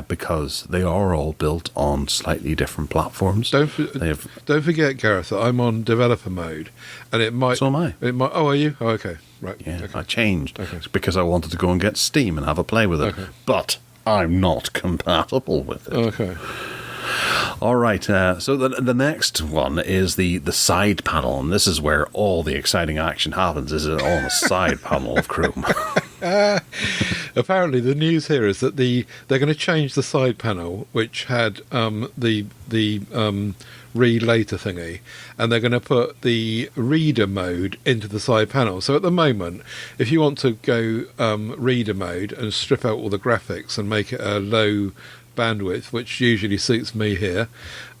Because they are all built on slightly different platforms. Don't forget, Gareth, that I'm on developer mode, and it might. So am I. It might. Oh, are you? Oh, okay, right. Yeah, okay. I changed Okay. because I wanted to go and get Steam and have a play with it, but I'm not compatible with it. Okay. All right. So the next one is the side panel, and this is where all the exciting action happens. Is it on the side panel of Chrome? Apparently, the news here is that they're going to change the side panel, which had the read later thingy, and they're going to put the reader mode into the side panel. So at the moment, if you want to go reader mode and strip out all the graphics and make it a low bandwidth, which usually suits me here,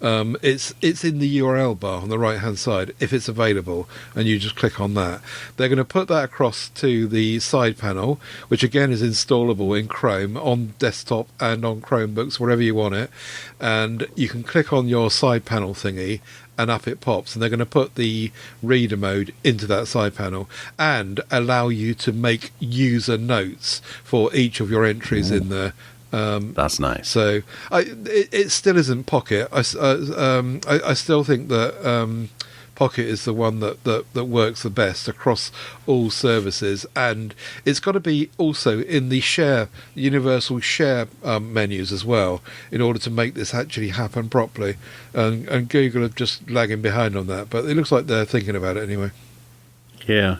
it's in the URL bar on the right hand side if it's available, and you just click on that. They're going to put that across to the side panel, which again is installable in Chrome on desktop and on Chromebooks, wherever you want it, and you can click on your side panel thingy and up it pops, and they're going to put the reader mode into that side panel and allow you to make user notes for each of your entries in there. That's nice. So it still isn't Pocket. I still think that Pocket is the one that works the best across all services, and it's got to be also in the universal share menus as well, in order to make this actually happen properly. And Google are just lagging behind on that, but it looks like they're thinking about it anyway. Yeah.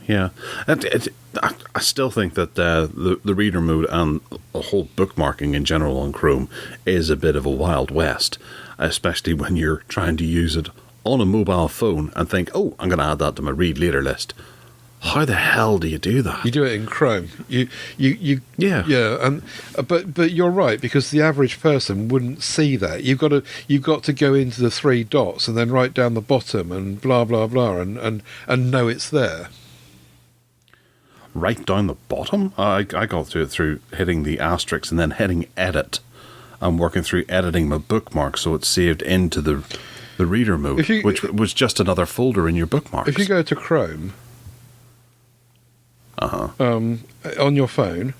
I still think that the reader mode and the whole bookmarking in general on Chrome is a bit of a wild west, especially when you're trying to use it on a mobile phone and think, oh, I'm going to add that to my read later list. How the hell do you do that? You do it in Chrome. But you're right, because the average person wouldn't see that. You've got to go into the three dots and then right down the bottom and blah blah blah and know it's there. Right down the bottom? I got through hitting the asterisk and then hitting edit. I'm working through editing my bookmark so it's saved into the The reader mode, which was just another folder in your bookmarks. If you go to Chrome on your phone,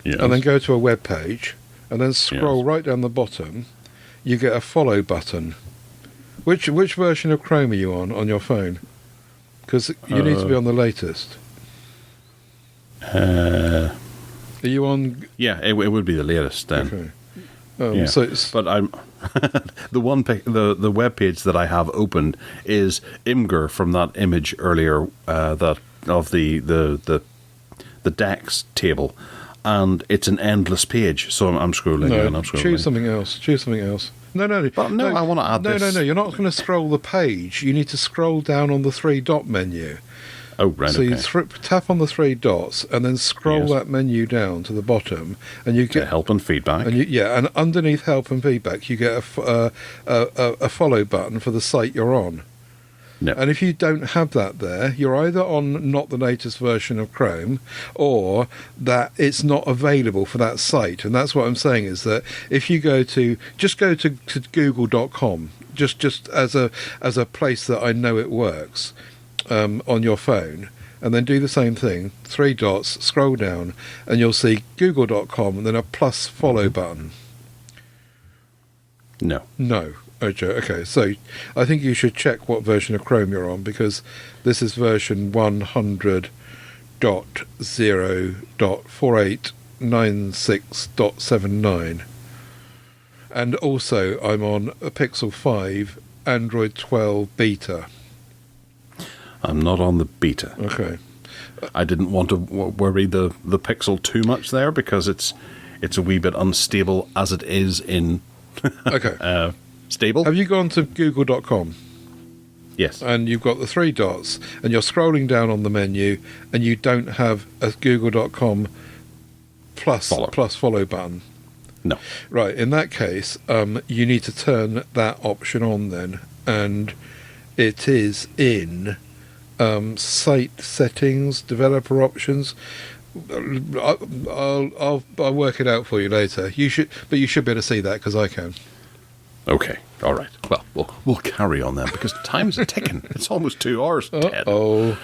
yes. and then go to a web page, and then scroll Yes. right down the bottom, you get a follow button. Which version of Chrome are you on your phone? Because you need to be on the latest. Are you on? Yeah, it would be the latest then. Okay. Yeah. So it's, But I'm the web page that I have opened is Imgur from that image earlier that of the decks table, and it's an endless page. So I'm scrolling and I'm scrolling. choose something else. Choose something else. No. But no, I want to add this. No. You're not going to scroll the page. You need to scroll down on the 3-dot menu. Oh, right. So okay. you tap on the 3 dots and then scroll Yes. that menu down to the bottom, and you Okay, get help and feedback. and underneath help and feedback, you get a follow button for the site you're on. No. And if you don't have that there, you're either on not the latest version of Chrome, or that it's not available for that site. And that's what I'm saying, is that if you go to google.com, just as a place that I know it works, on your phone, and then do the same thing, 3 dots, scroll down, and you'll see google.com and then a plus follow button. No. No. Okay, so I think you should check what version of Chrome you're on, because this is version 100.0.4896.79. And also I'm on a Pixel 5 Android 12 beta. I'm not on the beta. Okay. I didn't want to worry the Pixel too much there, because it's a wee bit unstable as it is in Okay. stable. Have you gone to google.com? Yes. And you've got the 3 dots, and you're scrolling down on the menu, and you don't have a google.com plus follow button. No. Right, in that case, you need to turn that option on then, and it is in site settings, developer options. I'll work it out for you later. You should be able to see that, because I can. Okay. All right. Well, we'll carry on then, because time's a ticking. It's almost 2 hours, Ted. Uh-oh.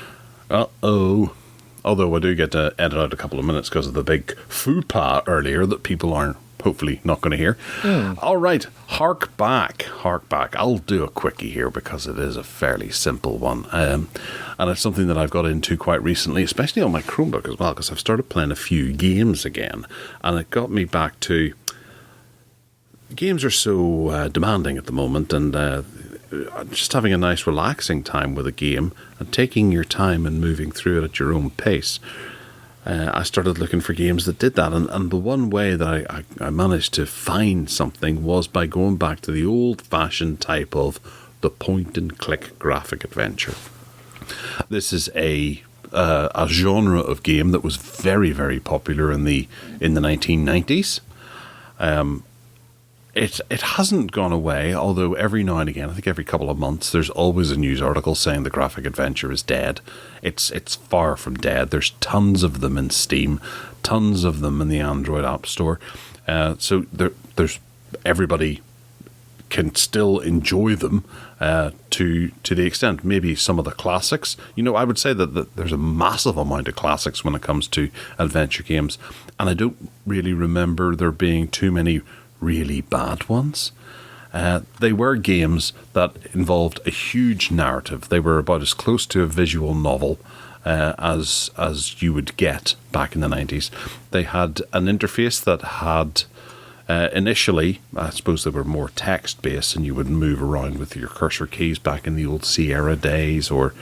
Although I do get to edit out a couple of minutes because of the big faux earlier that people aren't hopefully not going to hear. All right. Hark back. I'll do a quickie here because it is a fairly simple one. And it's something that I've got into quite recently, especially on my Chromebook as well, because I've started playing a few games again. And it got me back to... Games are so demanding at the moment, and just having a nice relaxing time with a game and taking your time and moving through it at your own pace. I started looking for games that did that, and the one way that I managed to find something was by going back to the old-fashioned type of the point-and-click graphic adventure. This is a genre of game that was very, very popular in the 1990s. It hasn't gone away, although every now and again, I think every couple of months, there's always a news article saying the graphic adventure is dead. It's far from dead. There's tons of them in Steam, tons of them in the Android App Store. So there's everybody can still enjoy them to the extent maybe some of the classics. I would say that there's a massive amount of classics when it comes to adventure games, and I don't really remember there being too many really bad ones. They were games that involved a huge narrative. They were about as close to a visual novel as you would get back in the 90s. They had an interface that had initially, I suppose they were more text-based, and you would move around with your cursor keys back in the old Sierra days, or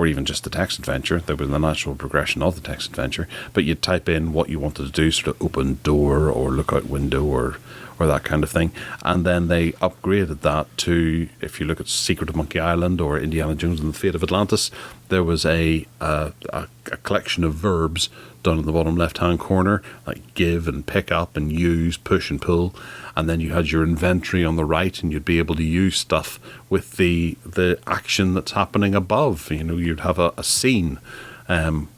even just the text adventure. There was the natural progression of the text adventure, but you'd type in what you wanted to do, sort of open door or look out window or that kind of thing. And then they upgraded that to, if you look at Secret of Monkey Island or Indiana Jones and the Fate of Atlantis, there was a collection of verbs down in the bottom left-hand corner, like give and pick up and use, push and pull. And then you had your inventory on the right, and you'd be able to use stuff with the action that's happening above. You'd have a scene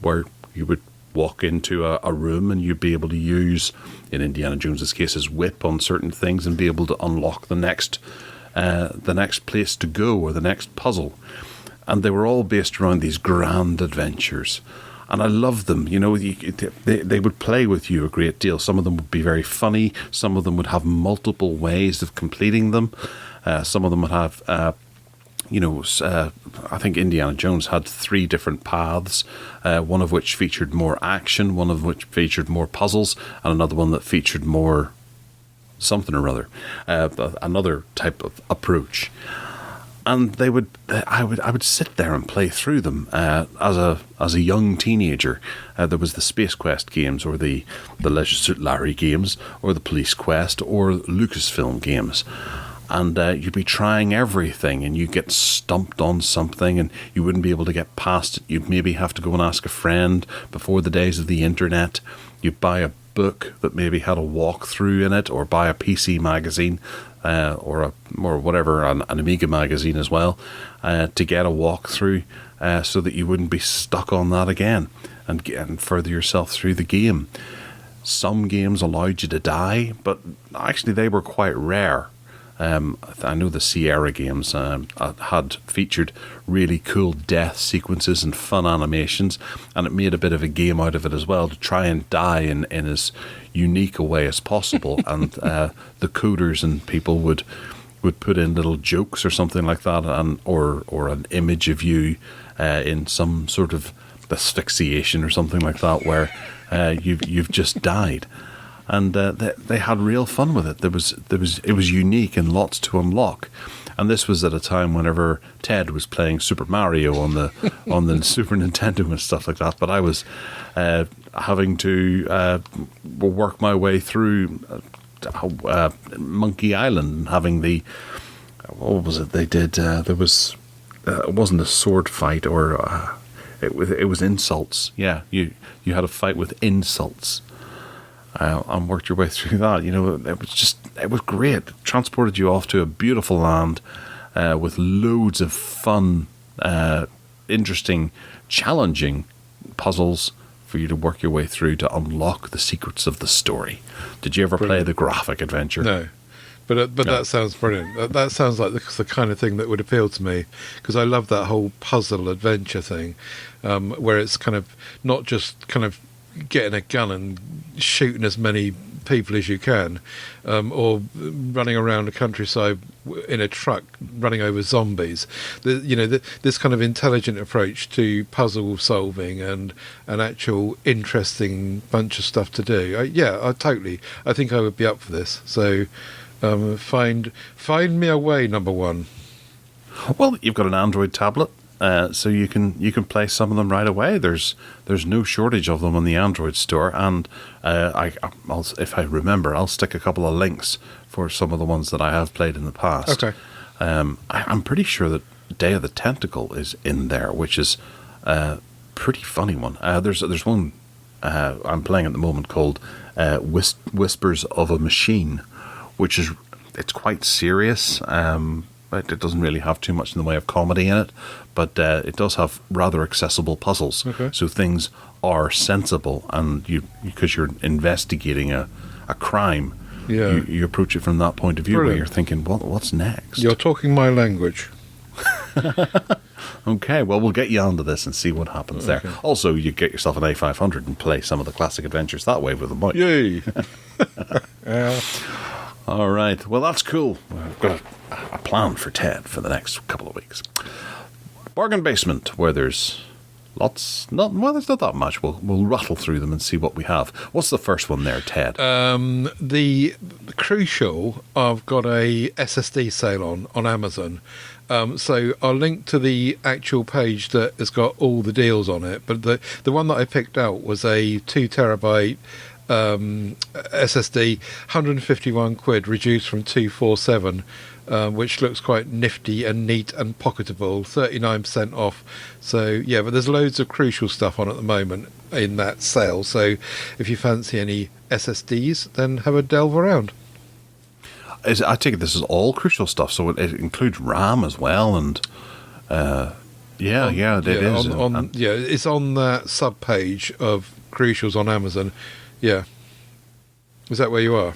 where you would walk into a room, and you'd be able to use, in Indiana Jones's case, his whip on certain things and be able to unlock the next the next place to go or the next puzzle. And they were all based around these grand adventures. And I loved them. You know, they would play with you a great deal. Some of them would be very funny. Some of them would have multiple ways of completing them. Some of them would have, I think Indiana Jones had 3 different paths, one of which featured more action, one of which featured more puzzles, and another one that featured more something or other, another type of approach. And I would sit there and play through them as a young teenager. There was the Space Quest games, or the Leisure Suit Larry games, or the Police Quest, or Lucasfilm games. And you'd be trying everything, and you get stumped on something, and you wouldn't be able to get past it. You'd maybe have to go and ask a friend before the days of the internet. You'd buy a book that maybe had a walkthrough in it, or buy a PC magazine, or whatever, an Amiga magazine as well, to get a walkthrough, so that you wouldn't be stuck on that again, and further yourself through the game. Some games allowed you to die, but actually they were quite rare. I know the Sierra games had featured really cool death sequences and fun animations, and it made a bit of a game out of it as well, to try and die in as unique a way as possible. And the coders and people would put in little jokes or something like that, or an image of you in some sort of asphyxiation or something like that, where you've just died. And they had real fun with it. It was unique and lots to unlock. And this was at a time whenever Ted was playing Super Mario on the Super Nintendo and stuff like that. But I was having to work my way through Monkey Island, and having what was it they did? There was it wasn't a sword fight, or it was insults. Yeah, you had a fight with insults. And worked your way through that. You know, it was great. It transported you off to a beautiful land with loads of fun, interesting, challenging puzzles for you to work your way through to unlock the secrets of the story. Did you ever play the graphic adventure? No. But no. That sounds brilliant. That sounds like the kind of thing that would appeal to me, because I love that whole puzzle adventure thing, where it's kind of not just kind of getting a gun and shooting as many people as you can, or running around the countryside in a truck running over zombies. This kind of intelligent approach to puzzle solving and an actual interesting bunch of stuff to do. I think I would be up for this. So find me a way, number one. Well, you've got an Android tablet. So you can play some of them right away. There's no shortage of them on the Android store, and I'll, if I remember, I'll stick a couple of links for some of the ones that I have played in the past. Okay. I'm pretty sure that Day of the Tentacle is in there, which is a pretty funny one. There's one I'm playing at the moment called Whispers of a Machine, which it's quite serious. It doesn't really have too much in the way of comedy in it, but it does have rather accessible puzzles. Okay. So things are sensible, and because you're investigating a crime, you approach it from that point of view. Brilliant. Where you're thinking, what's next? You're talking my language. Okay, well, we'll get you onto this and see what happens there. Also, you get yourself an A500 and play some of the classic adventures that way with the mic. Yay! All right. Well, that's cool. I've got a plan for Ted for the next couple of weeks. Bargain Basement, where there's there's not that much. We'll rattle through them and see what we have. What's the first one there, Ted? The Crucial, I've got a SSD sale on Amazon. So I'll link to the actual page that has got all the deals on it. But the one that I picked out was a 2 terabyte SSD, 151 quid, reduced from 247, which looks quite nifty and neat and pocketable, 39% off. So yeah, but there's loads of Crucial stuff on at the moment in that sale. So if you fancy any SSDs, then have a delve around. I take it this is all Crucial stuff, so it includes RAM as well, and it is. It's on that sub page of Crucials on Amazon. Yeah. Is that where you are?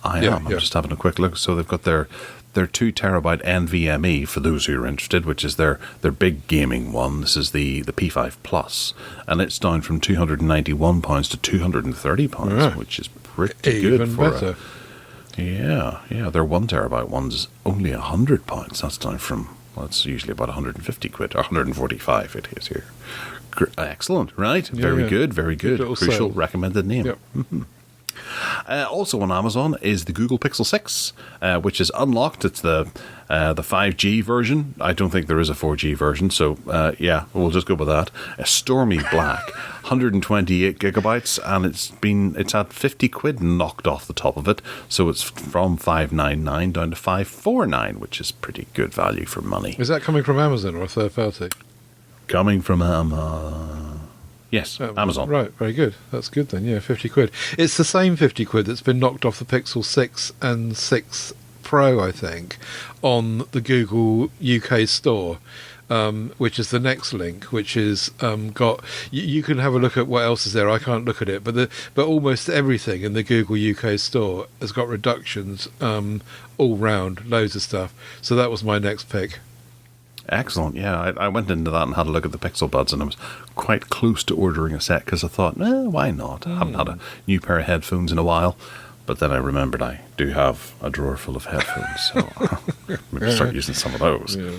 I am. I'm just having a quick look. So they've got their their 2 terabyte NVMe, for those who are interested, which is their big gaming one. This is the P5 Plus, and it's down from £291 to £230, which is pretty good. Even better. Yeah. Their 1 terabyte one's only £100. That's down from, well, it's usually about 150 quid, or 145 it is here. Excellent, right? Very good. Crucial, sale. recommended name. Yep. Also on Amazon is the Google Pixel 6, which is unlocked. It's the 5G version. I don't think there is a 4G version, so we'll just go with that. A stormy black, 128 gigabytes, and it's had 50 quid knocked off the top of it, so it's from 599 down to 549, which is pretty good value for money. Is that coming from Amazon or a third party? Coming from Yes, Amazon. Right, very good. That's good then, yeah, 50 quid. It's the same 50 quid that's been knocked off the Pixel 6 and 6 Pro, I think, on the Google UK store, which is the next link, which is got... You can have a look at what else is there. I can't look at it, but almost everything in the Google UK store has got reductions all round, loads of stuff. So that was my next pick. Excellent. Yeah, I went into that and had a look at the Pixel Buds, and I was quite close to ordering a set because I thought, why not? I haven't had a new pair of headphones in a while. But then I remembered I do have a drawer full of headphones, so maybe start using some of those. Yeah.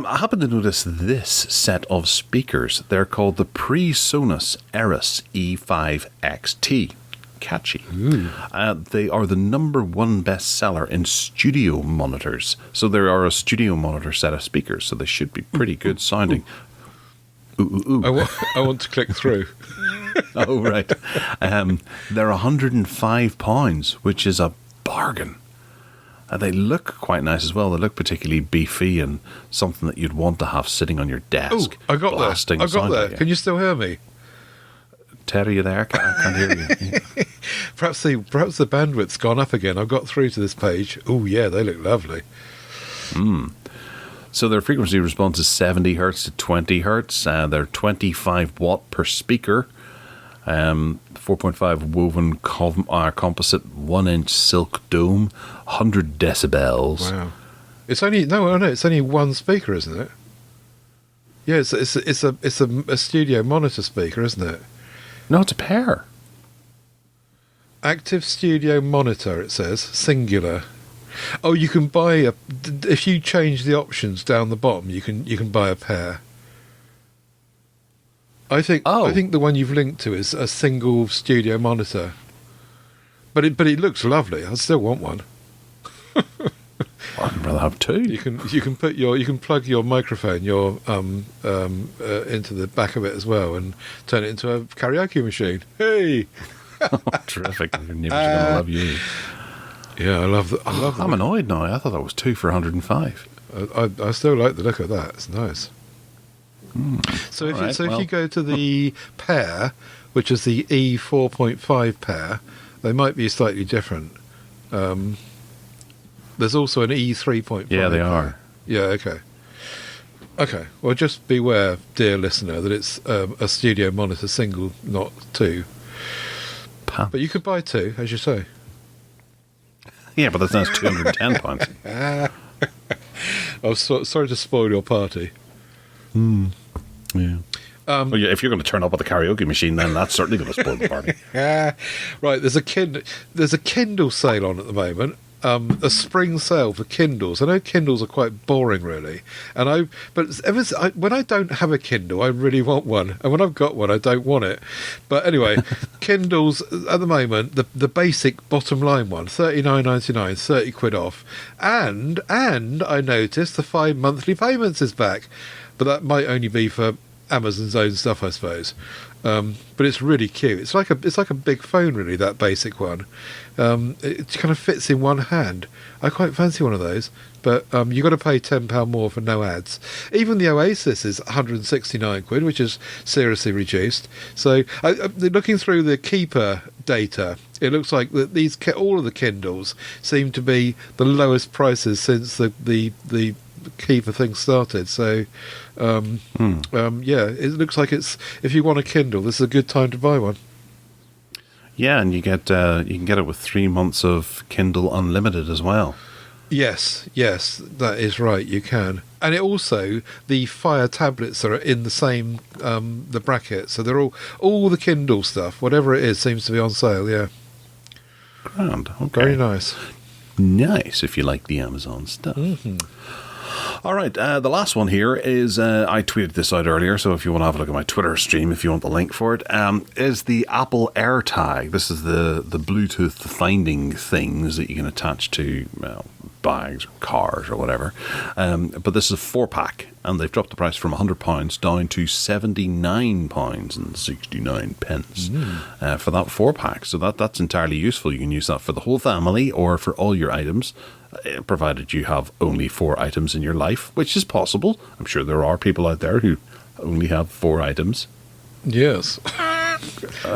I happen to notice this set of speakers. They're called the PreSonus Eris E5 XT. Catchy. They are the #1 bestseller in studio monitors. So they are a studio monitor set of speakers, so they should be pretty good sounding. Ooh. I want to click through. Oh, right. They're £105, which is a bargain. They look quite nice as well. They look particularly beefy and something that you'd want to have sitting on your desk. I got there. Can you still hear me? Ted, are you there? I can't hear you. Yeah. Perhaps the bandwidth's gone up again. I've got through to this page. Oh, yeah, they look lovely. So their frequency response is 70 hertz to 20 hertz. They're 25 watt per speaker. 4.5 woven composite 1-inch silk dome, 100 decibels. Wow. It's only one speaker, isn't it? Yeah, it's a studio monitor speaker, isn't it? No, it's a pair. Active studio monitor, it says, singular. Oh, you can buy if you change the options down the bottom, you can buy a pair. I think the one you've linked to is a single studio monitor. But it looks lovely. I still want one. I'd rather have two. You can plug your microphone into the back of it as well and turn it into a karaoke machine. Hey. Terrific. Your neighbours are going to love you. Yeah, I love that. I'm annoyed now. I thought that was 2 for 105. I still like the look of that. It's nice. So if you go to the pair, which is the E4.5 pair, they might be slightly different. There's also an E3.5. Yeah, they pair. are. Yeah, okay. Well, just beware, dear listener, that it's a studio monitor single, not two. But you could buy two, as you say. Yeah, but that's £210. I'm sorry to spoil your party. Yeah. Well, yeah, if you're going to turn up with a karaoke machine, then that's certainly going to spoil the party. Right, there's a Kindle sale on at the moment. A spring sale for Kindles. I know Kindles are quite boring, really, when I don't have a Kindle, I really want one, and when I've got one, I don't want it. But anyway, Kindles at the moment, the basic bottom line one, $39.99, 30 quid off, and I noticed the 5 monthly payments is back, but that might only be for Amazon's own stuff, I suppose. But it's really cute. It's like a big phone, really, that basic one. It kind of fits in one hand. I quite fancy one of those, but you've got to pay £10 more for no ads. Even the Oasis is 169 quid, which is seriously reduced. So looking through the Keeper data, it looks like that all of the Kindles seem to be the lowest prices since the Keeper thing started. So it looks like if you want a Kindle, this is a good time to buy one. Yeah, and you can get it with 3 months of Kindle Unlimited as well. Yes, that is right. You can, and it also the Fire tablets are in the same the bracket, so they're all the Kindle stuff, whatever it is, seems to be on sale. Yeah, Grand. Okay. very nice. Nice if you like the Amazon stuff. Mm-hmm. All right, the last one here is, I tweeted this out earlier, so if you want to have a look at my Twitter stream, if you want the link for it, is the Apple AirTag. This is the Bluetooth finding things that you can attach to bags or cars or whatever. But this is a 4-pack, and they've dropped the price from £100 down to £79.69 for that 4-pack. So that's entirely useful. You can use that for the whole family or for all your items, provided you have only 4 items in your life, which is possible. I'm sure there are people out there who only have 4 items. Yes.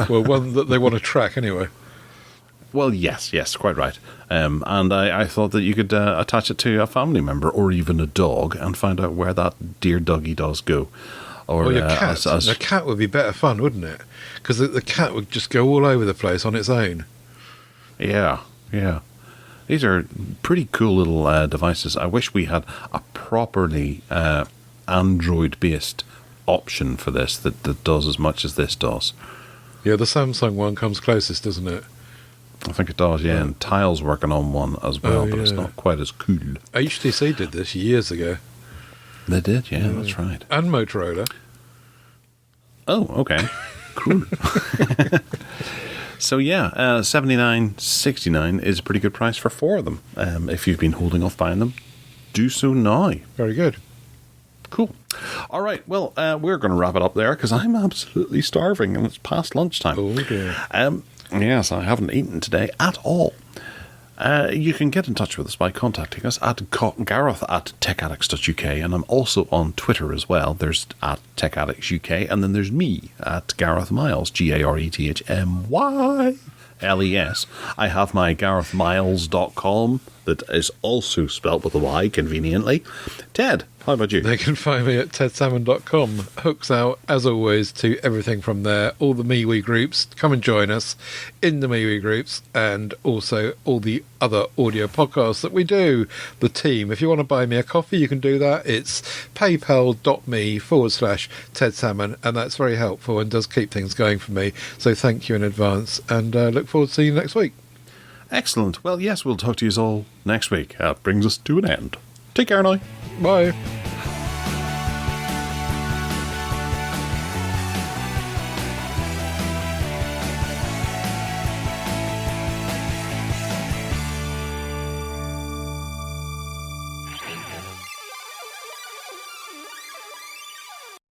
Well, one that they want to track anyway. Well, yes, quite right. And I thought that you could attach it to a family member or even a dog and find out where that dear doggy does go. Or your cat. A cat would be better fun, wouldn't it? Because the cat would just go all over the place on its own. Yeah. These are pretty cool little devices. I wish we had a properly Android-based option for this that does as much as this does. Yeah, the Samsung one comes closest, doesn't it? I think it does, yeah. And Tile's working on one as well, but it's not quite as cool. HTC did this years ago. They did, yeah, that's right. And Motorola. Oh, okay. Cool. So yeah, $79.69 is a pretty good price for 4 of them. If you've been holding off buying them, do so now. Very good. Cool. All right, well, we're going to wrap it up there because I'm absolutely starving and it's past lunchtime. Oh, dear. Yes, I haven't eaten today at all. You can get in touch with us by contacting us at Gareth@techaddicts.uk, and I'm also on Twitter as well. There's at techaddictsuk, and then there's me at Gareth Miles, GarethMyles. I have my GarethMiles.com that is also spelt with a Y, conveniently. Ted, how about you? They can find me at tedsalmon.com. Hooks out, as always, to everything from there. All the MeWe groups. Come and join us in the MeWe groups, and also all the other audio podcasts that we do. The team. If you want to buy me a coffee, you can do that. It's paypal.me/tedsalmon, and that's very helpful and does keep things going for me. So thank you in advance, and look forward to seeing you next week. Excellent. Well, yes, we'll talk to you all next week. That brings us to an end. Take care now. Bye.